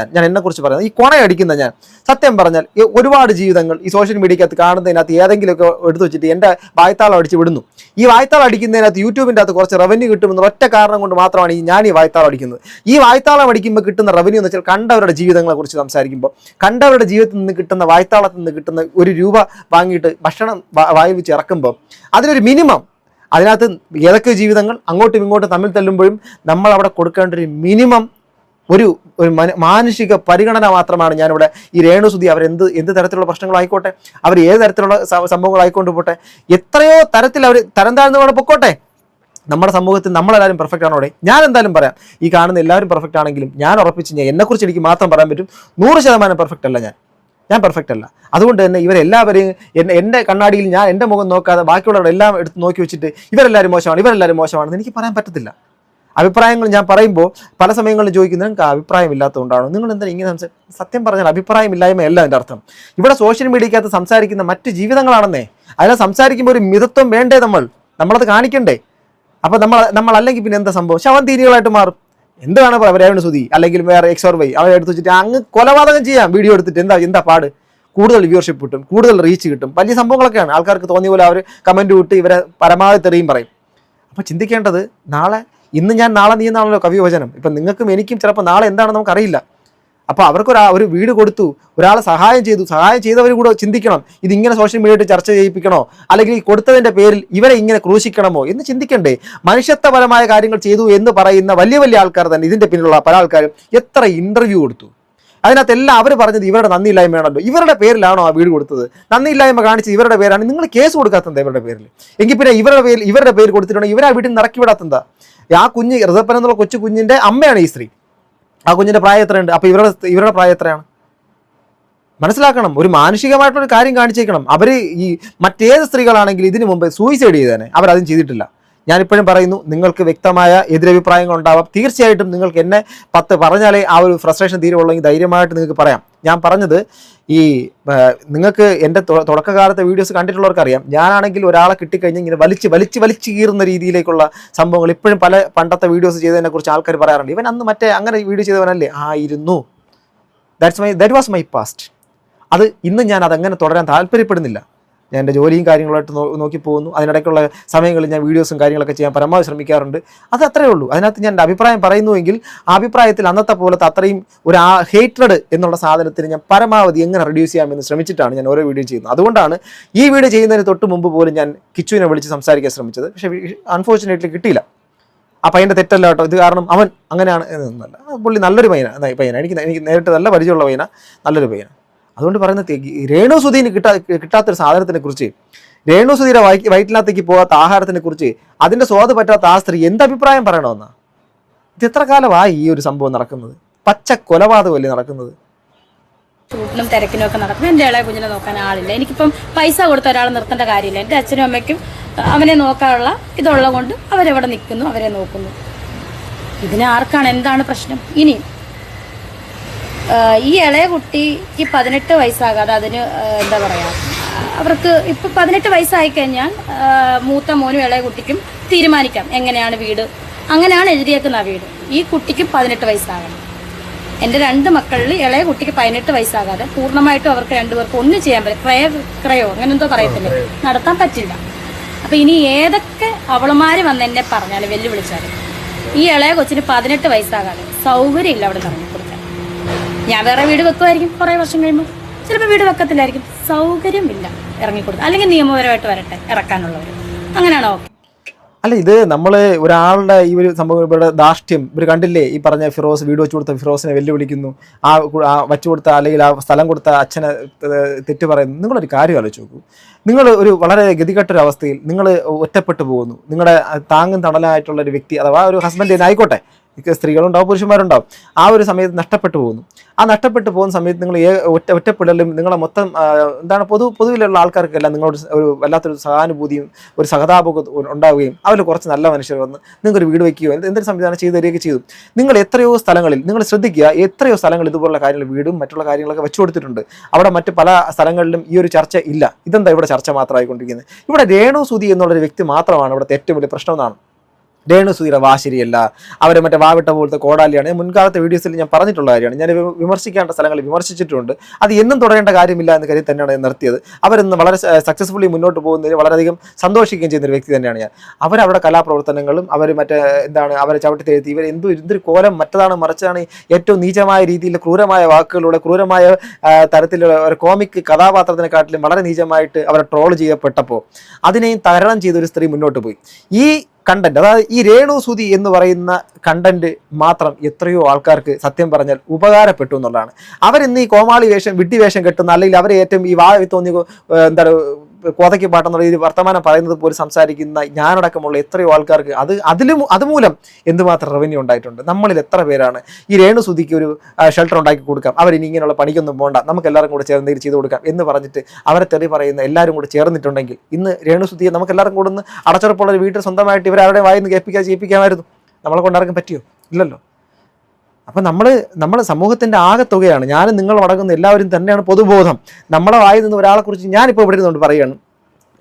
Speaker 2: ഞാൻ എന്നെക്കുറിച്ച് പറയുന്നത്, ഈ കൊണയടിക്കുന്ന ഞാൻ സത്യം പറഞ്ഞാൽ ഒരുപാട് ജീവിതങ്ങൾ ഈ സോഷ്യൽ മീഡിയക്കകത്ത് കാണുന്നതിനകത്ത് ഏതെങ്കിലുമൊക്കെ എടുത്തു വെച്ചിട്ട് എൻ്റെ വായ്ത്താളം അടിച്ച് വിടുന്നു. ഈ വായ്ത്താളം അടിക്കുന്നതിനകത്ത് യൂട്യൂബിൻ്റെ അകത്ത് കുറച്ച് റവന്യൂ കിട്ടുമെന്ന ഒറ്റ കാരണം കൊണ്ട് മാത്രമാണ് ഞാൻ ഈ വായ്ത്താളം അടിക്കുന്നത്. ഈ വായ്ത്താളം അടിക്കുമ്പോൾ കിട്ടുന്ന റവന്യൂ എന്ന് വെച്ചാൽ കണ്ടവരുടെ ജീവിതങ്ങളെ കുറിച്ച് സംസാരിക്കുമ്പോൾ കണ്ടവരുടെ ജീവിതത്തിൽ നിന്ന് കിട്ടുന്ന വായ്ത്താളത്തിൽ നിന്ന് കിട്ടുന്ന ₹1 വാങ്ങിയിട്ട് ഭക്ഷണം വായിൽ വെച്ച് ഇറക്കുമ്പോൾ അതിനൊരു മിനിമം, അതിനകത്ത് ഏതൊക്കെ ജീവിതങ്ങൾ അങ്ങോട്ടും ഇങ്ങോട്ടും തമ്മിൽ തല്ലുമ്പോഴും നമ്മൾ അവിടെ കൊടുക്കേണ്ട ഒരു മിനിമം ഒരു മാനുഷിക പരിഗണന മാത്രമാണ് ഞാനിവിടെ ഈ രേണു സുധി എന്ത് തരത്തിലുള്ള പ്രശ്നങ്ങളായിക്കോട്ടെ, അവർ ഏത് തരത്തിലുള്ള സംഭവങ്ങളായിക്കൊണ്ട് പോട്ടെ, എത്രയോ തരത്തിൽ അവർ തരം താഴ്ന്നുകൊണ്ട് പൊക്കോട്ടെ. നമ്മുടെ സമൂഹത്തിൽ നമ്മളെല്ലാവരും പെർഫെക്റ്റ് ആണോടെ? ഞാൻ എന്തായാലും പറയാം, ഈ കാണുന്ന എല്ലാവരും പെർഫെക്റ്റ് ആണെങ്കിലും ഞാൻ ഉറപ്പിച്ച് എന്നെക്കുറിച്ച് എനിക്ക് മാത്രം പറയാൻ പറ്റും, 100% പെർഫെക്റ്റ് അല്ല ഞാൻ പെർഫെക്റ്റ് അല്ല. അതുകൊണ്ട് തന്നെ ഇവരെല്ലാവരെയും എൻ്റെ കണ്ണാടിയിൽ ഞാൻ എൻ്റെ മുഖം നോക്കാതെ ബാക്കിയുള്ളവരുടെ എല്ലാം എടുത്ത് നോക്കി വെച്ചിട്ട് ഇവരെല്ലാവരും മോശമാണെന്ന് എനിക്ക് പറയാൻ പറ്റത്തില്ല. അഭിപ്രായങ്ങൾ ഞാൻ പറയുമ്പോൾ പല സമയങ്ങളിൽ ചോദിക്കുന്നത് നിങ്ങൾക്ക് അഭിപ്രായമില്ലാത്തതുകൊണ്ടാണോ, നിങ്ങൾ എന്താ ഇങ്ങനെ സത്യം പറഞ്ഞാൽ അഭിപ്രായമില്ലായ്മയല്ല എൻ്റെ അർത്ഥം. ഇവിടെ സോഷ്യൽ മീഡിയക്കകത്ത് സംസാരിക്കുന്ന മറ്റ് ജീവിതങ്ങളാണെന്നേ. അതിനെ സംസാരിക്കുമ്പോൾ ഒരു മിതത്വം വേണ്ടേ, നമ്മളത് കാണിക്കണ്ടേ? അപ്പോൾ നമ്മൾ അല്ലെങ്കിൽ പിന്നെ എന്താ സംഭവം? ശവന്തീനികളായിട്ട് മാറും. എന്താണ് രേണു സുധി അല്ലെങ്കിൽ വേറെ XY അവരെ എടുത്ത് വെച്ചിട്ട് അങ്ങ് കൊലപാതകം ചെയ്യാം വീഡിയോ എടുത്തിട്ട്. എന്താ പാട്? കൂടുതൽ വ്യൂവർഷിപ്പ് കിട്ടും, കൂടുതൽ റീച്ച് കിട്ടും, വലിയ സംഭവങ്ങളൊക്കെയാണ്. ആൾക്കാർക്ക് തോന്നിയ പോലെ അവർ കമൻറ്റ് വിട്ട് ഇവരെ പരമാവധി തെറിയും പറയും. അപ്പോൾ ചിന്തിക്കേണ്ടത്, നാളെ ഇന്ന് ഞാൻ നാളെ നീ എന്നാണല്ലോ കവിവചനം. ഇപ്പം നിങ്ങൾക്കും എനിക്കും ചിലപ്പോൾ നാളെ എന്താണെന്ന് നമുക്കറിയില്ല. അപ്പോൾ അവർക്ക് ഒരു വീട് കൊടുത്തു, ഒരാളെ സഹായം ചെയ്തവർ കൂടെ ചിന്തിക്കണം, ഇതിങ്ങനെ സോഷ്യൽ മീഡിയയിൽ ചർച്ച ചെയ്യിപ്പിക്കണോ, അല്ലെങ്കിൽ ഈ കൊടുത്തതിൻ്റെ പേരിൽ ഇവരെ ഇങ്ങനെ ക്രൂശിക്കണമോ എന്ന് ചിന്തിക്കണ്ടേ. മനുഷ്യത്വപരമായ കാര്യങ്ങൾ ചെയ്തു എന്ന് പറയുന്ന വലിയ വലിയ ആൾക്കാർ തന്നെ, ഇതിൻ്റെ പിന്നിലുള്ള പല ആൾക്കാരും എത്ര ഇൻ്റർവ്യൂ കൊടുത്തു. അതിനകത്തെല്ലാം അവർ പറഞ്ഞത് ഇവരുടെ നന്ദിയില്ലായ്മയാണല്ലോ. ഇവരുടെ പേരിലാണോ ആ വീട് കൊടുത്തത്? നന്ദിയില്ലായ്മ കാണിച്ചത് ഇവരുടെ പേരാണ്. നിങ്ങൾ കേസ് കൊടുക്കാത്തത് ഇവരുടെ പേരിൽ. എങ്കിൽ പിന്നെ ഇവരുടെ പേര് കൊടുത്തിട്ടുണ്ടെങ്കിൽ ഇവരെ ആ വീട്ടിൽ നിന്ന് ഇറക്കി വിടാത്തത്? ആ കുഞ്ഞ് ഋതപ്പൻ എന്നുള്ള കൊച്ചു കുഞ്ഞിൻ്റെ അമ്മയാണ് ഈ സ്ത്രീ. ആ കുഞ്ഞിൻ്റെ പ്രായം എത്രയുണ്ട്? അപ്പോൾ ഇവരുടെ പ്രായം എത്രയാണ്? മനസ്സിലാക്കണം. ഒരു മാനുഷികമായിട്ടുള്ളൊരു കാര്യം കാണിച്ചേക്കണം. അവർ ഈ മറ്റേത് സ്ത്രീകളാണെങ്കിൽ ഇതിനു മുമ്പ് സൂയിസൈഡ് ചെയ്തേനെ, അവരതും ചെയ്തിട്ടില്ല. ഞാനിപ്പോഴും പറയുന്നു, നിങ്ങൾക്ക് വ്യക്തമായ എതിരഭിപ്രായങ്ങൾ ഉണ്ടാവാം. തീർച്ചയായിട്ടും നിങ്ങൾക്ക് എന്നെ 10 പറഞ്ഞാലേ ആ ഒരു ഫ്രസ്ട്രേഷൻ തീരുള്ളെങ്കിൽ ധൈര്യമായിട്ട് നിങ്ങൾക്ക് പറയാം. ഞാൻ പറഞ്ഞത് ഈ നിങ്ങൾക്ക് എൻ്റെ തുടക്കകാലത്തെ വീഡിയോസ് കണ്ടിട്ടുള്ളവർക്കറിയാം, ഞാനാണെങ്കിൽ ഒരാളെ കിട്ടിക്കഴിഞ്ഞാൽ ഇങ്ങനെ വലിച്ച് കീറുന്ന രീതിയിലേക്കുള്ള സംഭവങ്ങൾ ഇപ്പോഴും പണ്ടത്തെ വീഡിയോസ് ചെയ്തതിനെക്കുറിച്ച് ആൾക്കാർ പറയാറുണ്ട്. ഇവൻ അന്ന് അങ്ങനെ വീഡിയോ ചെയ്തവനല്ലേ ആയിരുന്നു. That was my past. അത് ഇന്ന് ഞാൻ അതങ്ങനെ തുടരാൻ താല്പര്യപ്പെടുന്നില്ല. ഞാൻ എൻ്റെ ജോലിയും കാര്യങ്ങളായിട്ട് നോക്കി പോകുന്നു. അതിനിടയ്ക്കുള്ള സമയങ്ങളിൽ ഞാൻ വീഡിയോസും കാര്യങ്ങളൊക്കെ ചെയ്യാൻ പരമാവധി ശ്രമിക്കാറുണ്ട്. അത് അത്രയേ ഉള്ളൂ. അതിനകത്ത് ഞാൻ എൻ്റെ അഭിപ്രായം പറയുന്നുവെങ്കിൽ ആ അഭിപ്രായത്തിൽ അന്നത്തെ പോലത്തെ അത്രയും ഒരു ഹേറ്റ്രഡ് എന്നുള്ള സാധനത്തിന് ഞാൻ പരമാവധി എങ്ങനെ റെഡ്യൂസ് ചെയ്യാമെന്ന് ശ്രമിച്ചിട്ടാണ് ഞാൻ ഓരോ വീഡിയോ ചെയ്യുന്നത്. അതുകൊണ്ടാണ് ഈ വീഡിയോ ചെയ്യുന്നതിന് തൊട്ട് മുമ്പ് പോലും ഞാൻ കിച്ചുവിനെ വിളിച്ച് സംസാരിക്കാൻ ശ്രമിച്ചത്. പക്ഷേ അൺഫോർച്ചുനേറ്റ്ലി കിട്ടിയില്ല. ആ പയ്യൻ്റെ തെറ്റല്ല കേട്ടോ, ഇത് കാരണം അവൻ അങ്ങനെയാണ് എന്നല്ല. പുള്ളി നല്ലൊരു പയ്യനാണ്. എനിക്ക് നേരിട്ട് നല്ല പരിചയമുള്ള പയ്യനാണ്, നല്ലൊരു പയ്യനാണ്. അതുകൊണ്ട് പറയുന്നത് രേണു സുധീന് കിട്ടാത്തൊരു സാധനത്തിനെ കുറിച്ച്, രേണു സുധീരെ വയറ്റിനകത്തേക്ക് പോകാത്ത ആഹാരത്തിനെ കുറിച്ച്, അതിൻ്റെ സ്വാദ് പറ്റാത്ത ആ സ്ത്രീ എന്ത് അഭിപ്രായം പറയണമെന്നാ? ഇത് എത്ര കാലമായി ഈ ഒരു സംഭവം നടക്കുന്നത്? പച്ച കൊലപാതകമല്ലേ നടക്കുന്നത്?
Speaker 1: ഷൂട്ടിനും തിരക്കിനും ഒക്കെ നടക്കും. എൻ്റെ ഇളയ കുഞ്ഞിനെ നോക്കാൻ ആളില്ല. എനിക്കിപ്പം പൈസ കൊടുത്ത ഒരാളെ നിർത്തേണ്ട കാര്യമില്ല. എൻ്റെ അച്ഛനും അമ്മയ്ക്കും അവനെ നോക്കാനുള്ള ഇതുള്ളത് കൊണ്ട് അവരെവിടെ നിൽക്കുന്നു, അവരെ നോക്കുന്നു. ഇതിന് ആർക്കാണ് എന്താണ് പ്രശ്നം? ഇനി ഈ ഇളയ കുട്ടിക്ക് 18 വയസ്സാകാതെ അതിന് എന്താ പറയുക, അവർക്ക് ഇപ്പം 18 വയസ്സായി കഴിഞ്ഞാൽ മൂത്ത മോനും ഇളയ കുട്ടിക്കും തീരുമാനിക്കാം എങ്ങനെയാണ് വീട്. അങ്ങനെയാണ് എഴുതിയേക്കുന്ന ആ വീട്. ഈ കുട്ടിക്ക് 18 വയസ്സാകണം. എൻ്റെ 2 മക്കളിൽ ഇളയ കുട്ടിക്ക് 18 വയസ്സാകാതെ പൂർണ്ണമായിട്ടും അവർക്ക് 2 പേർക്ക് ഒന്നും ചെയ്യാൻ പറ്റില്ല. ക്രയോ അങ്ങനെ എന്തോ പറയത്തില്ലേ, നടത്താൻ പറ്റില്ല. അപ്പം ഇനി ഏതൊക്കെ അവളമാര് വന്ന് എന്നെ പറഞ്ഞാലും വെല്ലുവിളിച്ചാലും ഈ ഇളയ കൊച്ചിന് 18 വയസ്സാകാതെ സൗകര്യമില്ല അവിടെ നിന്ന് ഇറങ്ങിക്കൊടുക്കാൻ. ഞാൻ വേറെ വീട് വെക്കുമായിരിക്കും കുറേ വർഷം കഴിയുമ്പോൾ, ചിലപ്പോൾ വീട് വെക്കത്തില്ലായിരിക്കും. സൗകര്യമില്ല ഇറങ്ങിക്കൊടുക്കുക. അല്ലെങ്കിൽ നിയമപരമായിട്ട് വരട്ടെ ഇറക്കാനുള്ളവർ. അങ്ങനെയാണോ?
Speaker 2: അല്ല, ഇത് നമ്മൾ ഒരാളുടെ ഈ ഒരു സംഭവം, ഇവിടെ ധാർഷ്ട്യം ഇവർ കണ്ടില്ലേ? ഈ പറഞ്ഞ ഫിറോസ് വീട് വെച്ചു കൊടുത്ത ഫിറോസിനെ വെല്ലുവിളിക്കുന്നു, ആ വച്ചു കൊടുത്ത അല്ലെങ്കിൽ ആ സ്ഥലം കൊടുത്ത അച്ഛനെ തെറ്റ് പറയുന്നു. നിങ്ങളൊരു കാര്യം ആലോചിച്ച് നോക്കൂ. നിങ്ങൾ ഒരു വളരെ ഗതികെട്ടൊരവസ്ഥയിൽ നിങ്ങൾ ഒറ്റപ്പെട്ടു പോകുന്നു. നിങ്ങളുടെ താങ്ങും തണലായിട്ടുള്ള ഒരു വ്യക്തി, അഥവാ ഒരു ഹസ്ബൻഡ് തന്നെ ആയിക്കോട്ടെ, സ്ത്രീകളുണ്ടാവും പുരുഷന്മാരുണ്ടാവും, ആ ഒരു സമയത്ത് നഷ്ടപ്പെട്ടു പോകുന്നു. ആ നഷ്ടപ്പെട്ടു പോകുന്ന സമയത്ത് നിങ്ങൾ ഒറ്റപ്പെടലും നിങ്ങളെ മൊത്തം എന്താണ് പൊതുവിലുള്ള ആൾക്കാർക്കെല്ലാം നിങ്ങളോട് ഒരു വല്ലാത്തൊരു സഹാനുഭൂതിയും ഒരു സഹതാപവും ഉണ്ടാവുകയും അവർ കുറച്ച് നല്ല മനുഷ്യർ വന്ന് നിങ്ങൾക്കൊരു വീട് വയ്ക്കുകയോ എന്തൊരു സംവിധാനം ചെയ്തു തരികയൊക്കെ ചെയ്തു. നിങ്ങൾ എത്രയോ സ്ഥലങ്ങളിൽ നിങ്ങൾ ശ്രദ്ധിക്കുക, എത്രയോ സ്ഥലങ്ങൾ ഇതുപോലുള്ള കാര്യങ്ങൾ വീടും മറ്റുള്ള കാര്യങ്ങളൊക്കെ വെച്ചു കൊടുത്തിട്ടുണ്ട്. അവിടെ മറ്റ് പല സ്ഥലങ്ങളിലും ഈ ഒരു ചർച്ച ഇല്ല. ഇതെന്താ ഇവിടെ ചർച്ച മാത്രമായിക്കൊണ്ടിരിക്കുന്നത്? ഇവിടെ രേണു സുധി എന്നുള്ളൊരു വ്യക്തി മാത്രമാണ് ഇവിടുത്തെ ഏറ്റവും വലിയ പ്രശ്നം എന്നാണ്. രേണു സുധീര വാശരിയല്ല, അവർ മറ്റേ വാവിട്ട പോലത്തെ കോടാലിയാണ്. മുൻകാലത്തെ വീഡിയോസിൽ ഞാൻ പറഞ്ഞിട്ടുള്ള കാര്യമാണ്. ഞാൻ വിമർശിക്കേണ്ട സ്ഥലങ്ങളിൽ വിമർശിച്ചിട്ടുണ്ട്. അത് എന്നും തുടരേണ്ട കാര്യമില്ല എന്ന് കരുതി തന്നെയാണ് നിർത്തിയത്. അവരിന്ന് വളരെ സക്സസ്ഫുള്ളി മുന്നോട്ട് പോകുന്നതിന് വളരെയധികം സന്തോഷിക്കുകയും ചെയ്യുന്ന ഒരു വ്യക്തി തന്നെയാണ് ഞാൻ. അവരവരുടെ കലാപ്രവർത്തനങ്ങളും അവർ മറ്റേ എന്താണ് അവരെ ചവിട്ടി തിരുത്തി ഇവർ എന്തൊരു കോലം മറ്റതാണ് മറിച്ചതാണ് ഏറ്റവും നീചമായ രീതിയിൽ ക്രൂരമായ വാക്കുകളിലൂടെ ക്രൂരമായ തരത്തിലുള്ള ഒരു കോമിക് കഥാപാത്രത്തിനെക്കാട്ടിലും വളരെ നീചമായിട്ട് അവരെ ട്രോൾ ചെയ്യപ്പെട്ടപ്പോൾ അതിനെയും തരണം ചെയ്തൊരു സ്ത്രീ മുന്നോട്ട് പോയി. ഈ കണ്ടന്റ്, അതായത് ഈ രേണു സുധി എന്ന് പറയുന്ന കണ്ടന്റ് മാത്രം എത്രയോ ആൾക്കാർക്ക് സത്യം പറഞ്ഞാൽ ഉപകാരപ്പെട്ടു എന്നുള്ളതാണ്. അവരിന്ന് ഈ കോമാളി വേഷം വിഡ്ഢി വേഷം കെട്ടുന്ന, അല്ലെങ്കിൽ അവരെ ഏറ്റവും ഈ വാഴ തോന്നി എന്താണ് കോതയ്ക്ക് പാട്ടെന്നുള്ള രീതി വർത്തമാനം പറയുന്നത് പോലും സംസാരിക്കുന്ന ഞാനടക്കമുള്ള എത്രയോ ആൾക്കാർക്ക് അതുമൂലം എന്തുമാത്രം റവന്യൂ ഉണ്ടായിട്ടുണ്ട്. നമ്മളിൽ എത്ര പേരാണ് ഈ രേണു സുധിക്ക് ഒരു ഷെൽട്ടർ ഉണ്ടാക്കി കൊടുക്കാം, അവരിനി ഇങ്ങനെയുള്ള പണിക്കൊന്നും പോകണ്ട, നമുക്ക് എല്ലാവരും കൂടെ ചേർന്ന് ചെയ്ത് കൊടുക്കാം എന്ന് പറഞ്ഞിട്ട് അവരെ തെറി പറയുന്ന എല്ലാവരും കൂടെ ചേർന്നിട്ടുണ്ടെങ്കിൽ ഇന്ന് രേണു സുധിയെ നമുക്ക് എല്ലാവർക്കും കൂടെ ഒന്ന് അടച്ചുറപ്പുള്ള ഒരു വീട്ടിൽ സ്വന്തമായിട്ട് ഇവരവരുടെ വായിന്ന് ചെയ്യിപ്പിക്കാമായിരുന്നു. നമ്മളെ കൊണ്ടിറങ്ങാൻ പറ്റിയോ? ഇല്ലല്ലോ. അപ്പം നമ്മൾ സമൂഹത്തിൻ്റെ ആകെത്തുകയാണ്. ഞാനും നിങ്ങൾ അടങ്ങുന്ന എല്ലാവരും തന്നെയാണ് പൊതുബോധം. നമ്മളെ വായിൽ നിന്ന് ഒരാളെക്കുറിച്ച് ഞാനിപ്പോൾ ഇവിടെ ഇരുന്നുകൊണ്ട് പറയുകയാണ്,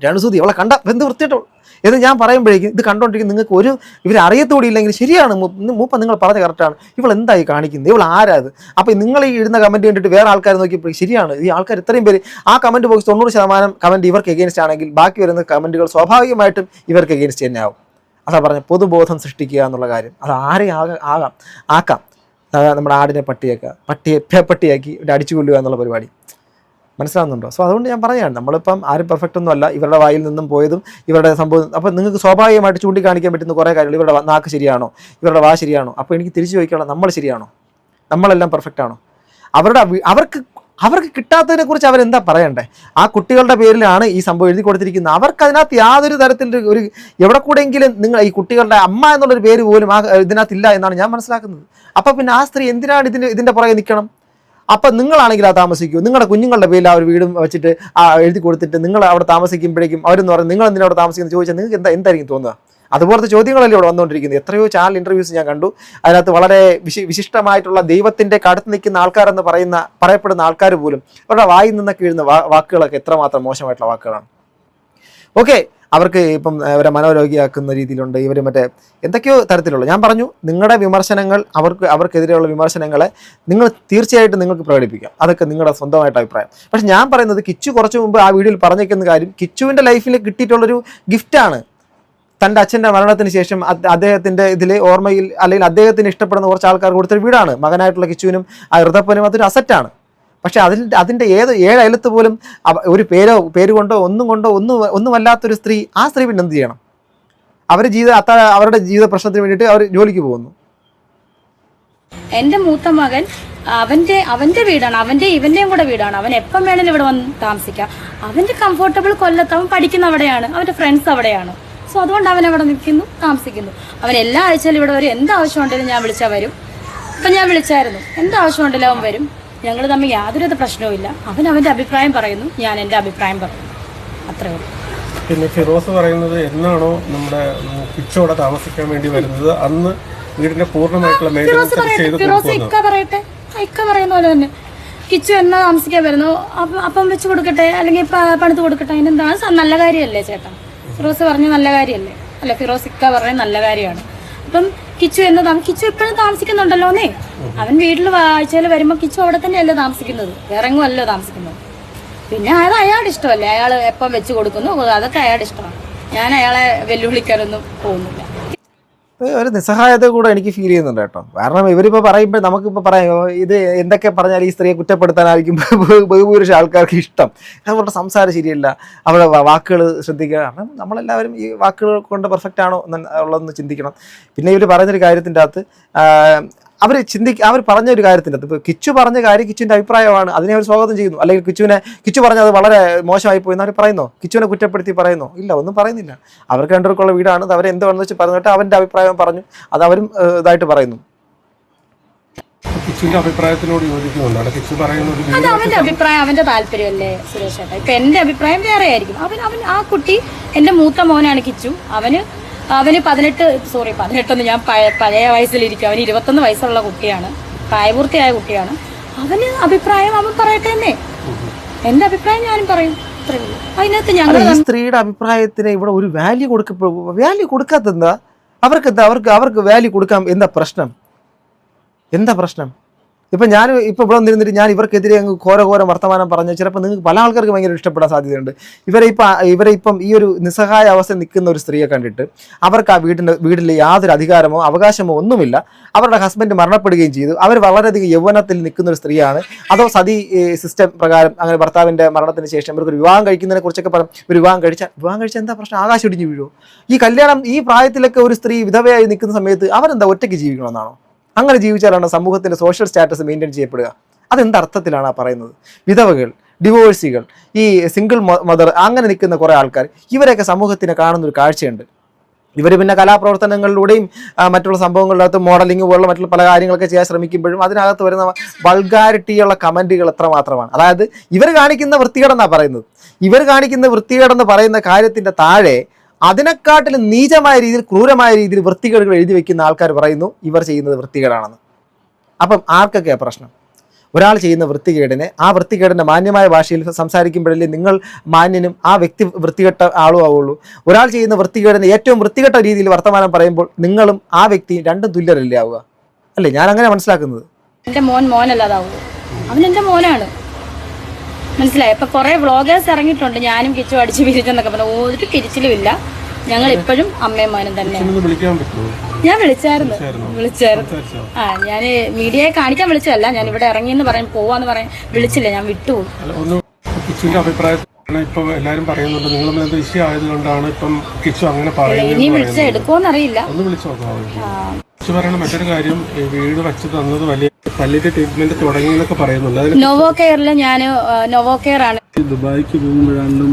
Speaker 2: രേണു സുധി അവളെ കണ്ട എന്ത് വൃത്തിയിട്ടോ എന്ന് ഞാൻ പറയുമ്പോഴേക്കും ഇത് കണ്ടുകൊണ്ടിരിക്കും നിങ്ങൾക്ക് ഒരു ഇവരറിയത്തോടിയില്ലെങ്കിൽ ശരിയാണ് മൂപ്പ നിങ്ങൾ പറഞ്ഞ കറക്റ്റാണ്, ഇവൾ എന്തായി കാണിക്കുന്നത്, ഇവൾ ആരാത്. അപ്പോൾ നിങ്ങൾ ഈ ഇടുന്ന കമൻറ്റ് കണ്ടിട്ട് വേറെ ആൾക്കാർ നോക്കിയപ്പോൾ ശരിയാണ്, ഈ ആൾക്കാർ ഇത്രയും പേര് ആ കമൻറ്റ് ബോക്സ് 90% കമൻറ്റ് ഇവർക്ക് എഗെയിൻസ്റ്റ് ആണെങ്കിൽ ബാക്കി വരുന്ന കമൻറ്റുകൾ സ്വാഭാവികമായിട്ടും ഇവർക്ക് എഗെയിൻസ്റ്റ് തന്നെ ആവും. അതാ പറഞ്ഞ പൊതുബോധം സൃഷ്ടിക്കുക എന്നുള്ള കാര്യം. അത് ആരെയും ആക്കാം. അതായത് നമ്മുടെ ആടിനെ പട്ടിയാക്കി അടിച്ചു കൊല്ലുക എന്നുള്ള പരിപാടി. മനസ്സിലാവുന്നുണ്ടോ? സോ അതുകൊണ്ട് ഞാൻ പറയുകയാണ്, നമ്മളിപ്പം ആരും പെർഫെക്റ്റ് ഒന്നും അല്ല. ഇവരുടെ വായിൽ നിന്നും പോയതും ഇവരുടെ സംഭവം. അപ്പം നിങ്ങൾക്ക് സ്വാഭാവികമായിട്ട് ചൂണ്ടിക്കാണിക്കാൻ പറ്റുന്ന കുറേ കാര്യങ്ങൾ. ഇവരുടെ നാക്ക് ശരിയാണോ, ഇവരുടെ വാ ശരിയാണോ? അപ്പോൾ എനിക്ക് തിരിച്ചു ചോദിക്കണം, നമ്മൾ ശരിയാണോ? നമ്മളെല്ലാം പെർഫെക്റ്റ് ആണോ? അവർക്ക് കിട്ടാത്തതിനെ കുറിച്ച് അവരെന്താ പറയണ്ടേ? ആ കുട്ടികളുടെ പേരിലാണ് ഈ സംഭവം എഴുതി കൊടുത്തിരിക്കുന്നത്. അവർക്ക് അതിനകത്ത് യാതൊരു തരത്തിലൊരു ഒരു എവിടെ കൂടെയെങ്കിലും നിങ്ങൾ ഈ കുട്ടികളുടെ അമ്മ എന്നുള്ളൊരു പേര് പോലും ആ ഇതിനകത്തില്ല എന്നാണ് ഞാൻ മനസ്സിലാക്കുന്നത്. അപ്പം പിന്നെ ആ സ്ത്രീ എന്തിനാണ് ഇതിൻ്റെ പുറകെ നിൽക്കണം? അപ്പം നിങ്ങളാണെങ്കിൽ ആ താമസിക്കൂ, നിങ്ങളുടെ കുഞ്ഞുങ്ങളുടെ പേരിൽ ആ ഒരു വീടും വെച്ചിട്ട് എഴുതി കൊടുത്തിട്ട് നിങ്ങൾ അവിടെ താമസിക്കുമ്പോഴേക്കും അവരെന്ന് പറയുന്നത് നിങ്ങൾ എന്തിനാ അവിടെ താമസിക്കുന്നത് ചോദിച്ചാൽ നിങ്ങൾക്ക് എന്തായിരിക്കും തോന്നുക? അതുപോലത്തെ ചോദ്യങ്ങളല്ലേ ഇവിടെ വന്നുകൊണ്ടിരിക്കുന്നത്. എത്രയോ ചാനൽ ഇൻ്റർവ്യൂസ് ഞാൻ കണ്ടു. അതിനകത്ത് വളരെ വിശിഷ്ടമായിട്ടുള്ള ദൈവത്തിൻ്റെ കടുത്ത് നിൽക്കുന്ന ആൾക്കാരെന്ന് പറയപ്പെടുന്ന ആൾക്കാർ പോലും അവരുടെ വായിൽ നിന്നൊക്കെ എഴുതുന്ന വാക്കുകളൊക്കെ എത്രമാത്രം മോശമായിട്ടുള്ള വാക്കുകളാണ്. ഓക്കെ, അവർക്ക് ഇപ്പം അവരെ മനോരോഗിയാക്കുന്ന രീതിയിലുണ്ട്, ഇവർ മറ്റേ എന്തൊക്കെയോ തരത്തിലുള്ള. ഞാൻ പറഞ്ഞു, നിങ്ങളുടെ വിമർശനങ്ങൾ അവർക്കെതിരെയുള്ള വിമർശനങ്ങളെ നിങ്ങൾ തീർച്ചയായിട്ടും നിങ്ങൾക്ക് പ്രകടിപ്പിക്കാം. അതൊക്കെ നിങ്ങളുടെ സ്വന്തമായിട്ട് അഭിപ്രായം. പക്ഷെ ഞാൻ പറയുന്നത്, കിച്ചു കുറച്ച് മുമ്പ് ആ വീഡിയോയിൽ പറഞ്ഞേക്കുന്ന കാര്യം കിച്ചുവിൻ്റെ ലൈഫിൽ കിട്ടിയിട്ടുള്ളൊരു ഗിഫ്റ്റാണ്. തൻ്റെ അച്ഛൻ്റെ മരണത്തിന് ശേഷം അദ്ദേഹത്തിൻ്റെ ഇതിലെ ഓർമ്മയിൽ അല്ലെങ്കിൽ അദ്ദേഹത്തിന് ഇഷ്ടപ്പെടുന്ന കുറച്ച് ആൾക്കാർ കൊടുത്തൊരു വീടാണ്. മകനായിട്ടുള്ള കിച്ചുവിനും ആ ഋതപ്പനും അതൊരു അസറ്റാണ്. പക്ഷെ അതിൻ്റെ 7 അയലത്ത് പോലും ഒരു പേര് കൊണ്ടോ ഒന്നുമല്ലാത്തൊരു സ്ത്രീ, ആ സ്ത്രീ പിന്നെ എന്ത് ചെയ്യണം? അവരുടെ ജീവിത പ്രശ്നത്തിന് വേണ്ടിയിട്ട് അവർ ജോലിക്ക് പോകുന്നു.
Speaker 1: എൻ്റെ മൂത്ത മകൻ അവന്റെ വീടാണ്, ഇവന്റെയും കൂടെ വീടാണ്. അവൻ എപ്പം വേണേലും ഇവിടെ വന്ന് താമസിക്കാം. അവന്റെ കംഫർട്ടബിൾ കൊല്ലത്ത്, അവൻ പഠിക്കുന്ന അവിടെയാണ്, അവന്റെ ഫ്രണ്ട്സ് അവിടെയാണ്. സോ അതുകൊണ്ട് അവൻ അവിടെ നിൽക്കുന്നു, താമസിക്കുന്നു. അവൻ എല്ലാ ആഴ്ചയിലും ഇവിടെ വരും. എന്താവശ്യം ഉണ്ടെങ്കിലും ഞാൻ വിളിച്ചാൽ വരും. ഇപ്പം ഞാൻ വിളിച്ചായിരുന്നു, എന്താവശ്യം ഉണ്ടെങ്കിലും അവൻ വരും. ഞങ്ങൾ തമ്മിൽ യാതൊരു പ്രശ്നവും ഇല്ല. അവൻ അവൻ്റെ അഭിപ്രായം പറയുന്നു, ഞാൻ എൻ്റെ അഭിപ്രായം പറയുന്നു, അത്രേ ഉള്ളൂ.
Speaker 6: പിന്നെ ഫിറോസ് പറയുന്നത്, എന്നാണോ നമ്മുടെ കിച്ചോടെ താമസിക്കാൻ വേണ്ടി വരുന്നത് അന്ന് വീടിന്റെ പൂർണ്ണമായിട്ടുള്ള
Speaker 1: ഫിറോസ് ഇക്ക പറയുന്ന പോലെ തന്നെ കിച്ചു എന്നാ താമസിക്കാൻ വരുന്നു അപ്പം വെച്ച് കൊടുക്കട്ടെ, അല്ലെങ്കിൽ പണിത് കൊടുക്കട്ടെ. അതിനെന്താണ്? നല്ല കാര്യമല്ലേ ചേട്ടാ? ഫിറോസ് പറഞ്ഞ നല്ല കാര്യമല്ലേ? അല്ല, ഫിറോസ് ഇക്ക പറഞ്ഞ നല്ല കാര്യമാണ്. അപ്പം കിച്ചു കിച്ചു എപ്പോഴും താമസിക്കുന്നുണ്ടല്ലോന്നേ. അവൻ വീട്ടിൽ ആഴ്ചയിൽ വരുമ്പോൾ കിച്ചു അവിടെ തന്നെയല്ലേ താമസിക്കുന്നത്, വേറെ എങ്ങും അല്ലോ താമസിക്കുന്നത്. പിന്നെ അത് അയാളുടെ ഇഷ്ടമല്ലേ, അയാൾ എപ്പം വെച്ച് കൊടുക്കുന്നു, അതൊക്കെ അയാളുടെ ഇഷ്ടമാണ്. ഞാൻ അയാളെ വെല്ലുവിളിക്കാനൊന്നും പോകുന്നില്ല.
Speaker 2: ഒരു നിസ്സഹായത കൂടെ എനിക്ക് ഫീൽ ചെയ്യുന്നുണ്ട് കേട്ടോ. കാരണം ഇവരിപ്പോൾ പറയുമ്പോൾ നമുക്കിപ്പോൾ പറയാം, ഇത് എന്തൊക്കെ പറഞ്ഞാൽ ഈ സ്ത്രീയെ കുറ്റപ്പെടുത്താനായിരിക്കും ബഹുഭൂരിപക്ഷം ആൾക്കാർക്ക് ഇഷ്ടം. അവരുടെ സംസാരം ശരിയല്ല, അവരുടെ വാക്കുകൾ ശ്രദ്ധിക്കുക. കാരണം നമ്മളെല്ലാവരും ഈ വാക്കുകൾ കൊണ്ട് പെർഫെക്റ്റ് ആണോ ഉള്ളതെന്ന് ചിന്തിക്കണം. പിന്നെ ഇവർ പറയുന്നൊരു കാര്യത്തിൻ്റെ അകത്ത് അവർ പറഞ്ഞൊരു കാര്യത്തിൻ്റെ അകത്ത് ഇപ്പോൾ കിച്ചു പറഞ്ഞ കാര്യം കിച്ചുവിൻ്റെ അഭിപ്രായമാണ്, അതിനെ അവർ സ്വാഗതം ചെയ്യുന്നു. അല്ലെങ്കിൽ കിച്ചു പറഞ്ഞത് വളരെ മോശമായി പോയി എന്നവർ പറയുന്നോ? കിച്ചുവിനെ കുറ്റപ്പെടുത്തി പറയുന്നോ? ഇല്ല, ഒന്നും പറയുന്നില്ല. അവർക്ക് രണ്ടുപേർക്കുള്ള വീടാണ്, അത് അവരെന്താണെന്ന് വെച്ച് പറഞ്ഞിട്ട് അവൻ്റെ അഭിപ്രായം പറഞ്ഞു, അത് അവരും ഇതായിട്ട് പറയുന്നു.
Speaker 6: കിച്ചുവിന്റെ അഭിപ്രായത്തിനോട് യോജിക്കുന്നുണ്ട്. കിച്ചു പറയുന്നത്
Speaker 1: അത് അവന്റെ അഭിപ്രായം, അവന്റെ താല്പര്യമല്ലേ സുരേഷ് ചേട്ടാ. ഇപ്പൊ എന്റെ അഭിപ്രായം വേറെ ആയിരിക്കും. അവൻ ആ കുട്ടി എന്റെ മൂത്ത മോനാണ് കിച്ചു. അവന് 18 ഞാൻ പഴയ വയസ്സിലിരിക്കും. അവന് 21 വയസ്സുള്ള കുട്ടിയാണ്, പ്രായപൂർത്തിയായ കുട്ടിയാണ്. അവന് അഭിപ്രായം അവൻ പറയട്ടെ തന്നെ. എന്റെ അഭിപ്രായം ഞാനും പറയും, അതിനകത്ത് ഞങ്ങൾ
Speaker 2: സ്ത്രീയുടെ അഭിപ്രായത്തിന് ഇവിടെ ഒരു വാല്യൂ കൊടുക്കാത്തെന്താ? അവർക്ക് വാല്യൂ കൊടുക്കാൻ എന്താ പ്രശ്നം? ഇപ്പം ഇവിടെ വന്നിരുന്നിട്ട് ഞാൻ ഇവർക്കെതിരെ അങ്ങ് ഘോരം വർത്തമാനം പറഞ്ഞ് ചിലപ്പോൾ നിങ്ങൾക്ക് പല ആൾക്കാർക്ക് ഭയങ്കര ഇഷ്ടപ്പെടാൻ സാധ്യതയുണ്ട്. ഇവരെ ഇപ്പം ഈ ഒരു നിസ്സഹായ അവസ്ഥ നിൽക്കുന്ന ഒരു സ്ത്രീയെ കണ്ടിട്ട് അവർക്ക് ആ വീട്ടിൽ യാതൊരു അധികാരമോ അവകാശമോ ഒന്നുമില്ല. അവരുടെ ഹസ്ബൻഡ് മരണപ്പെടുകയും ചെയ്തു. അവർ വളരെയധികം യൗവനത്തിൽ നിൽക്കുന്ന ഒരു സ്ത്രീയാണ്. അതോ സതി സിസ്റ്റം പ്രകാരം അങ്ങനെ ഭർത്താവിൻ്റെ മരണത്തിന് ശേഷം ഇവർക്ക് വിവാഹം കഴിക്കുന്നതിനെ കുറിച്ചൊക്കെ പറയും. ഒരു വിവാഹം കഴിച്ചാൽ എന്താ പ്രശ്നം? ആകാശം ഇടിഞ്ഞു വീഴുമോ? ഈ കല്യാണം ഈ പ്രായത്തിലൊക്കെ ഒരു സ്ത്രീ വിധവയായി നിൽക്കുന്ന സമയത്ത് അവരെന്താ ഒറ്റയ്ക്ക് ജീവിക്കണമെന്നാണോ? അങ്ങനെ ജീവിച്ചാലാണ് സമൂഹത്തിൻ്റെ സോഷ്യൽ സ്റ്റാറ്റസ് മെയിൻറ്റെയിൻ ചെയ്യപ്പെടുക. അതെന്തർത്ഥത്തിലാണ് ആ പറയുന്നത്? വിധവകൾ, ഡിവോഴ്സികൾ, ഈ സിംഗിൾ മദർ, അങ്ങനെ നിൽക്കുന്ന കുറേ ആൾക്കാർ, ഇവരെയൊക്കെ സമൂഹത്തിനെ കാണുന്നൊരു കാഴ്ചയുണ്ട്. ഇവർ പിന്നെ കലാപ്രവർത്തനങ്ങളിലൂടെയും മറ്റുള്ള സംഭവങ്ങളിനകത്ത് മോഡലിംഗ് പോലുള്ള മറ്റുള്ള പല കാര്യങ്ങളൊക്കെ ചെയ്യാൻ ശ്രമിക്കുമ്പോഴും അതിനകത്ത് വരുന്ന വൾഗാരിറ്റിയുള്ള കമൻറ്റുകൾ എത്രമാത്രമാണ്. അതായത് ഇവർ കാണിക്കുന്ന വൃത്തികേടെന്നാണ് പറയുന്നത്. ഇവർ കാണിക്കുന്ന വൃത്തികേടെന്ന് പറയുന്ന കാര്യത്തിൻ്റെ താഴെ അതിനെക്കാട്ടിലും നീചമായ രീതിയിൽ, ക്രൂരമായ രീതിയിൽ വൃത്തികേടുകൾ എഴുതി വെക്കുന്ന ആൾക്കാർ പറയുന്നു ഇവർ ചെയ്യുന്നത് വൃത്തികേടാണെന്ന്. അപ്പം ആർക്കൊക്കെയാണ് പ്രശ്നം? ഒരാൾ ചെയ്യുന്ന വൃത്തികേടിനെ, ആ വൃത്തികേടിൻ്റെ മാന്യമായ ഭാഷയിൽ സംസാരിക്കുമ്പോഴല്ലേ നിങ്ങൾ മാന്യനും ആ വ്യക്തി വൃത്തികെട്ട ആളും ആവുള്ളൂ. ഒരാൾ ചെയ്യുന്ന വൃത്തികേടിനെ ഏറ്റവും വൃത്തികെട്ട രീതിയിൽ വർത്തമാനം പറയുമ്പോൾ നിങ്ങളും ആ വ്യക്തി രണ്ടും തുല്യരല്ലേ ആവുക? അല്ലേ? ഞാൻ അങ്ങനെ മനസ്സിലാക്കുന്നത്.
Speaker 1: എൻ്റെ മോനല്ലാതാവുള്ളൂ. അവൻ എൻ്റെ മോനാണ്, മനസ്സിലായി. ഇപ്പം കുറേ വ്ളോഗേഴ്സ് ഇറങ്ങിയിട്ടുണ്ട്, ഞാനും കിച്ചു അടിച്ച് പിരിച്ചെന്നൊക്കെ പറഞ്ഞു. ഒരു കിരിച്ചിലും ഇല്ല. ഞങ്ങൾ ഇപ്പോഴും അമ്മയും മോനും തന്നെ.
Speaker 6: ഒന്ന് വിളിക്കാൻ പറ്റുമോ?
Speaker 1: ഞാൻ വിളിച്ചായിരുന്നു. ആ ഞാൻ മീഡിയയെ കാണിക്കാൻ വിളിച്ചതല്ല, ഞാൻ ഇവിടെ ഇറങ്ങിയെന്ന് പറയാൻ പോവാന്ന് പറയാൻ വിളിച്ചില്ല, ഞാൻ വിട്ടുപോയി.
Speaker 6: ഒന്ന് കിച്ചുവിന്റെ അഭിപ്രായത്തിൽ ഇപ്പം എല്ലാരും പറയുന്നുണ്ട് നിങ്ങൾ എന്ത് ഇഷ്യൂ ആയതുകൊണ്ടാണ് ഇപ്പം കിച്ചു അങ്ങനെ പറയുന്നത്.
Speaker 1: ഇനി വിളിച്ചാൽ എടുക്കുമോന്നറിയില്ല.
Speaker 6: ഒന്ന് വിളിച്ചു നോക്കാം. കിച്ചു പറയുന്ന മറ്റൊരു കാര്യം, വീട് വെച്ച് തന്നത് വലിയ പല്ലിന്റെ ട്രീറ്റ്മെന്റ് തുടങ്ങി എന്നൊക്കെ പറയുന്നുണ്ട്.
Speaker 1: നോവോ കെയറിൽ ഞാൻ നോവോ കെയർ ആണ്.
Speaker 6: ദുബായിക്ക് പോകുമ്പോഴാണ്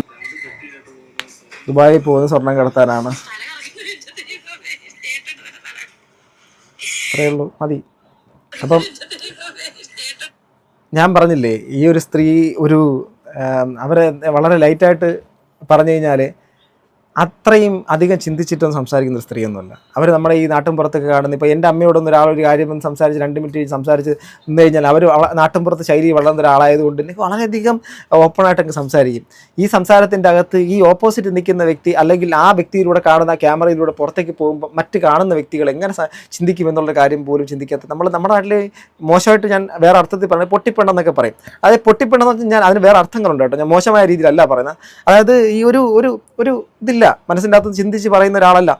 Speaker 2: ദുബായിൽ പോകുന്ന സ്വർണം കടത്താനാണ്. അത്രയേ ഉള്ളൂ, മതി. അപ്പം ഞാൻ പറഞ്ഞില്ലേ, ഈ ഒരു സ്ത്രീ ഒരു അവരെ വളരെ ലൈറ്റായിട്ട് പറഞ്ഞു കഴിഞ്ഞാൽ അത്രയും അധികം ചിന്തിച്ചിട്ടൊന്നും സംസാരിക്കുന്ന ഒരു സ്ത്രീയൊന്നുമല്ല. അവർ നമ്മുടെ ഈ നാട്ടിൻ പുറത്തൊക്കെ കാണുന്നത്, ഇപ്പോൾ എൻ്റെ അമ്മയോടൊന്നും ഒരാളൊരു കാര്യം സംസാരിച്ച് 2 മിനിറ്റ് സംസാരിച്ച് നിന്ന് കഴിഞ്ഞാൽ അവർ നാട്ടിൻ പുറത്ത് ശൈലി വളർന്ന ഒരാളായതുകൊണ്ട് എനിക്ക് വളരെയധികം ഓപ്പണായിട്ടൊക്കെ സംസാരിക്കും. ഈ സംസാരത്തിൻ്റെ അകത്ത് ഈ ഓപ്പോസിറ്റ് നിൽക്കുന്ന വ്യക്തി അല്ലെങ്കിൽ ആ വ്യക്തിയിലൂടെ കാണുന്ന ആ ക്യാമറയിലൂടെ പുറത്തേക്ക് പോകുമ്പോൾ മറ്റ് കാണുന്ന വ്യക്തികൾ എങ്ങനെ ചിന്തിക്കുമെന്നുള്ള കാര്യം പോലും ചിന്തിക്കാത്ത നമ്മുടെ നാട്ടിൽ മോശമായിട്ട് ഞാൻ വേറെ അർത്ഥത്തിൽ പറഞ്ഞത് പൊട്ടിപ്പെണ്ണെന്നൊക്കെ പറയും. അതായത് പൊട്ടിപ്പെണ്ണെന്ന് വെച്ചാൽ ഞാൻ അതിന് വേറെ അർത്ഥങ്ങളുണ്ട് കേട്ടോ, ഞാൻ മോശമായ രീതിയിലല്ല പറയുന്നത്. അതായത് ഈ ഒരു ഇതില്ല, മനസ്സിൻ്റെ അകത്ത് ചിന്തിച്ച് പറയുന്ന ഒരാളല്ല.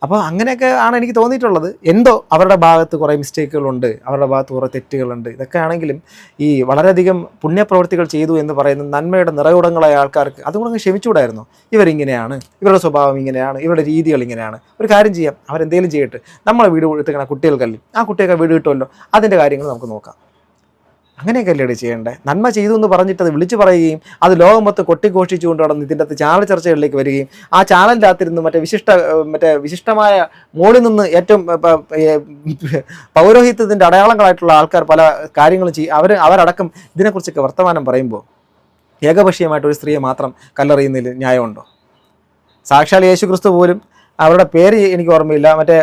Speaker 2: അപ്പോൾ അങ്ങനെയൊക്കെ ആണ് എനിക്ക് തോന്നിയിട്ടുള്ളത്. എന്തോ അവരുടെ ഭാഗത്ത് കുറേ മിസ്റ്റേക്കുകളുണ്ട്, അവരുടെ ഭാഗത്ത് കുറേ തെറ്റുകളുണ്ട്. ഇതൊക്കെ ആണെങ്കിലും ഈ വളരെയധികം പുണ്യപ്രവൃത്തികൾ ചെയ്തു എന്ന് പറയുന്ന നന്മയുടെ നിറകുടങ്ങളായ ആൾക്കാർക്ക് അതുകൊണ്ട് ക്ഷമിച്ചുകൂടായിരുന്നു. ഇവരിങ്ങനെയാണ്, ഇവരുടെ സ്വഭാവം ഇങ്ങനെയാണ്, ഇവരുടെ രീതികൾ ഇങ്ങനെയാണ്. ഒരു കാര്യം ചെയ്യാം, അവരെന്തെങ്കിലും ചെയ്യട്ടെ. നമ്മളെ വീട് എടുത്തുക്കണ കുട്ടികൾക്കല്ലേ, ആ കുട്ടിയൊക്കെ വീട് കിട്ടുമല്ലോ, അതിൻ്റെ കാര്യങ്ങൾ നമുക്ക് നോക്കാം. അങ്ങനെയൊക്കെ അല്ലേ ചെയ്യേണ്ടേ? നന്മ ചെയ്തു എന്ന് പറഞ്ഞിട്ട് അത് വിളിച്ചു പറയുകയും അത് ലോകം മൊത്തം കൊട്ടിഘോഷിച്ചുകൊണ്ട് നടന്ന് ഇതിൻ്റെ അകത്ത് ചാനൽ ചർച്ചകളിലേക്ക് വരികയും ആ ചാനലിൻ്റെ അകത്തിരുന്ന് മറ്റേ വിശിഷ്ടമായ മോളിൽ നിന്ന് ഏറ്റവും പൗരോഹിത്യത്തിൻ്റെ അടയാളങ്ങളായിട്ടുള്ള ആൾക്കാർ പല കാര്യങ്ങളും അവരടക്കം ഇതിനെക്കുറിച്ചൊക്കെ വർത്തമാനം പറയുമ്പോൾ ഏകപക്ഷീയമായിട്ട് ഒരു സ്ത്രീയെ മാത്രം കല്ലെറിയുന്നതിൽ ന്യായമുണ്ടോ? സാക്ഷാൽ യേശുക്രിസ്തു പോലും, അവരുടെ പേര് എനിക്ക് ഓർമ്മയില്ല, മറ്റേ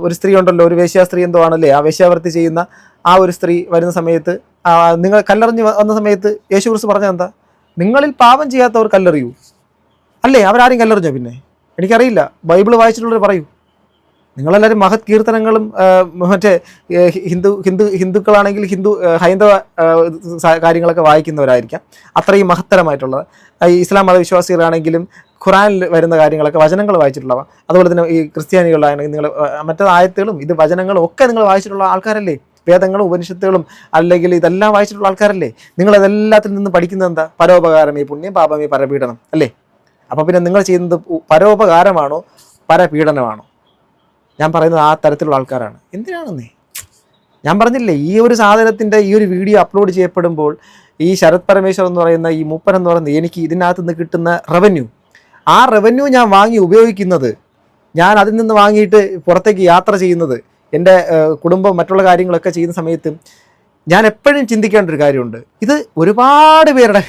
Speaker 2: ഒരു സ്ത്രീ ഉണ്ടല്ലോ, ഒരു വേശ്യാസ്ത്രീ എന്തോ ആണല്ലേ, ആ വേശ്യാവൃത്തി ചെയ്യുന്ന ആ ഒരു സ്ത്രീ വരുന്ന സമയത്ത് നിങ്ങൾ കല്ലെറിഞ്ഞ് വന്ന സമയത്ത് യേശുക്രിസ്തു പറഞ്ഞത് എന്താ? നിങ്ങളിൽ പാപം ചെയ്യാത്തവർ കല്ലെറിയൂ അല്ലേ? അവരാരും കല്ലെറിഞ്ഞോ? പിന്നെ എനിക്കറിയില്ല, ബൈബിൾ വായിച്ചിട്ടുള്ളവർ പറയൂ. നിങ്ങളെല്ലാവരും മഹത് കീർത്തനങ്ങളും മറ്റേ ഹിന്ദുക്കളാണെങ്കിൽ ഹൈന്ദവ കാര്യങ്ങളൊക്കെ വായിക്കുന്നവരായിരിക്കാം, അത്രയും മഹത്തരമായിട്ടുള്ളത്. ഇസ്ലാം മതവിശ്വാസികളാണെങ്കിലും ഖുറാനിൽ വരുന്ന കാര്യങ്ങളൊക്കെ വചനങ്ങൾ വായിച്ചിട്ടുള്ളവ. അതുപോലെ തന്നെ ഈ ക്രിസ്ത്യാനികളാണെങ്കിൽ നിങ്ങൾ മറ്റേ ആയത്തുകളും ഇത് വചനങ്ങളും ഒക്കെ നിങ്ങൾ വായിച്ചിട്ടുള്ള ആൾക്കാരല്ലേ? വേദങ്ങളും ഉപനിഷത്തുകളും അല്ലെങ്കിൽ ഇതെല്ലാം വായിച്ചിട്ടുള്ള ആൾക്കാരല്ലേ? നിങ്ങളതെല്ലാത്തിൽ നിന്ന് പഠിക്കുന്നത് എന്താ? പരോപകാരമേ പുണ്യം, പാപമേ പരപീഡനം അല്ലേ? അപ്പോൾ പിന്നെ നിങ്ങൾ ചെയ്യുന്നത് പരോപകാരമാണോ പരപീഡനമാണോ? ഞാൻ പറയുന്നത് ആ തരത്തിലുള്ള ആൾക്കാരാണ്. എന്തിനാണെന്നേ ഞാൻ പറഞ്ഞില്ലേ, ഈ ഒരു സാധനത്തിൻ്റെ ഈ ഒരു വീഡിയോ അപ്ലോഡ് ചെയ്യപ്പെടുമ്പോൾ ഈ ശരത് പരമേശ്വർ എന്ന് പറയുന്ന ഈ മൂപ്പൻ എന്ന് പറയുന്നത് എനിക്ക് ഇതിനകത്ത് നിന്ന് കിട്ടുന്ന ആ റവന്യൂ ഞാൻ വാങ്ങി ഉപയോഗിക്കുന്നത്, ഞാൻ അതിൽ നിന്ന് വാങ്ങിയിട്ട് പുറത്തേക്ക് യാത്ര ചെയ്യുന്നത്, എൻ്റെ കുടുംബം മറ്റുള്ള കാര്യങ്ങളൊക്കെ ചെയ്യുന്ന സമയത്ത് ഞാൻ എപ്പോഴും ചിന്തിക്കേണ്ട ഒരു കാര്യമുണ്ട്. ഇത് ഒരുപാട് പേരുടെ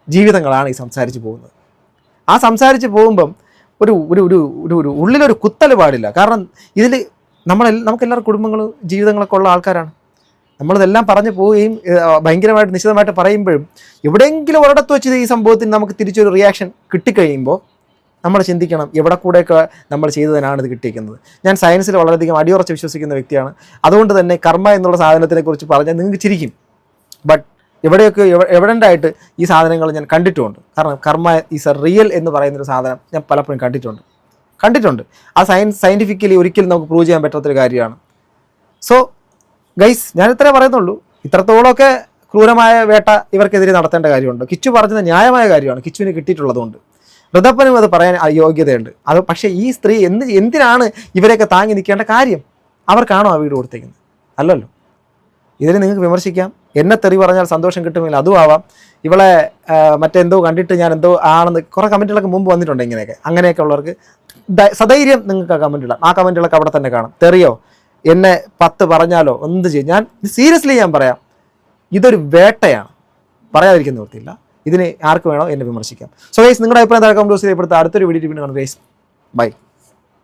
Speaker 2: ജീവിതങ്ങളാണ് ഈ സംസാരിച്ച് പോകുന്നത്. ആ സംസാരിച്ച് പോകുമ്പം ഒരു ഒരു ഒരു ഒരു ഉള്ളിലൊരു കുത്തൽ പാടില്ല. കാരണം ഇതിൽ നമുക്കെല്ലാവരും കുടുംബങ്ങളും ജീവിതങ്ങളൊക്കെ ഉള്ള ആൾക്കാരാണ്. നമ്മളിതെല്ലാം പറഞ്ഞു പോവുകയും ഭയങ്കരമായിട്ട് നിശ്ചിതമായിട്ട് പറയുമ്പോഴും എവിടെയെങ്കിലും ഒരിടത്ത് വെച്ച് ഈ സംഭവത്തിന് നമുക്ക് തിരിച്ചൊരു റിയാക്ഷൻ കിട്ടിക്കഴിയുമ്പോൾ നമ്മൾ ചിന്തിക്കണം, എവിടെ കൂടെയൊക്കെ നമ്മൾ ചെയ്തതിനാണ് ഇത് കിട്ടിയിരിക്കുന്നത്. ഞാൻ സയൻസിൽ വളരെയധികം അടിയുറച്ച് വിശ്വസിക്കുന്ന വ്യക്തിയാണ്. അതുകൊണ്ട് തന്നെ കർമ്മ എന്നുള്ള സാധനത്തിനെ കുറിച്ച് പറഞ്ഞാൽ നിങ്ങൾക്ക് ചിരിക്കും. ബട്ട് എവിടെയൊക്കെ എവിഡൻ്റായിട്ട് ഈ സാധനങ്ങൾ ഞാൻ കണ്ടിട്ടുമുണ്ട്. കാരണം കർമ്മ ഈസ് എ റിയൽ എന്ന് പറയുന്നൊരു സാധനം ഞാൻ പലപ്പോഴും കണ്ടിട്ടുണ്ട്. ആ സയൻറ്റിഫിക്കലി ഒരിക്കലും നമുക്ക് പ്രൂവ് ചെയ്യാൻ പറ്റാത്തൊരു കാര്യമാണ്. സോ ഗൈസ്, ഞാൻ ഇത്രേ പറയുന്നുള്ളൂ. ഇത്രത്തോളമൊക്കെ ക്രൂരമായ വേട്ട ഇവർക്കെതിരെ നടത്തേണ്ട കാര്യമുണ്ട്. കിച്ചു പറഞ്ഞത് ന്യായമായ കാര്യമാണ്, കിച്ചുവിന് കിട്ടിയിട്ടുള്ളതുകൊണ്ട്. ഋതപ്പനും അത് പറയാൻ യോഗ്യതയുണ്ട്. അത് പക്ഷേ ഈ സ്ത്രീ എന്തിനാണ് ഇവരെയൊക്കെ താങ്ങി നിൽക്കേണ്ട കാര്യം? അവർക്കാണോ ആ വീട് കൊടുത്തേക്കുന്നത്? അല്ലല്ലോ. ഇതിന് നിങ്ങൾക്ക് വിമർശിക്കാം, എന്നെ തെറി പറഞ്ഞാൽ സന്തോഷം കിട്ടുമെങ്കിൽ അതും ആവാം. ഇവളെ മറ്റെന്തോ കണ്ടിട്ട് ഞാൻ എന്തോ ആണെന്ന് കുറേ കമൻറ്റുകളൊക്കെ മുമ്പ് വന്നിട്ടുണ്ട്. ഇങ്ങനെയൊക്കെ അങ്ങനെയൊക്കെ ഉള്ളവർക്ക് സധൈര്യം നിങ്ങൾക്ക് ആ കമൻറ്റ് ഇടാം. ആ കമൻറ്റുകളൊക്കെ അവിടെ തന്നെ കാണാം. തെറിയോ എന്നെ 10 പറഞ്ഞാലോ എന്ത് ചെയ്യും? ഞാൻ സീരിയസ്ലി ഞാൻ പറയാം, ഇതൊരു വേട്ടയാണ്, പറയാതിരിക്കുന്ന വൃത്തിയില്ല. ഇതിന് ആർക്ക് വേണോ എന്നെ വിമർശിക്കാം. സോ ഗൈസ്, നിങ്ങളുടെ അഭിപ്രായം താഴെ കമന്റ് ബോക്സിൽ രേഖപ്പെടുത്തുക. അടുത്തൊരു വീഡിയോ വീണ്ടും കാണും ഗൈസ്. ബൈ.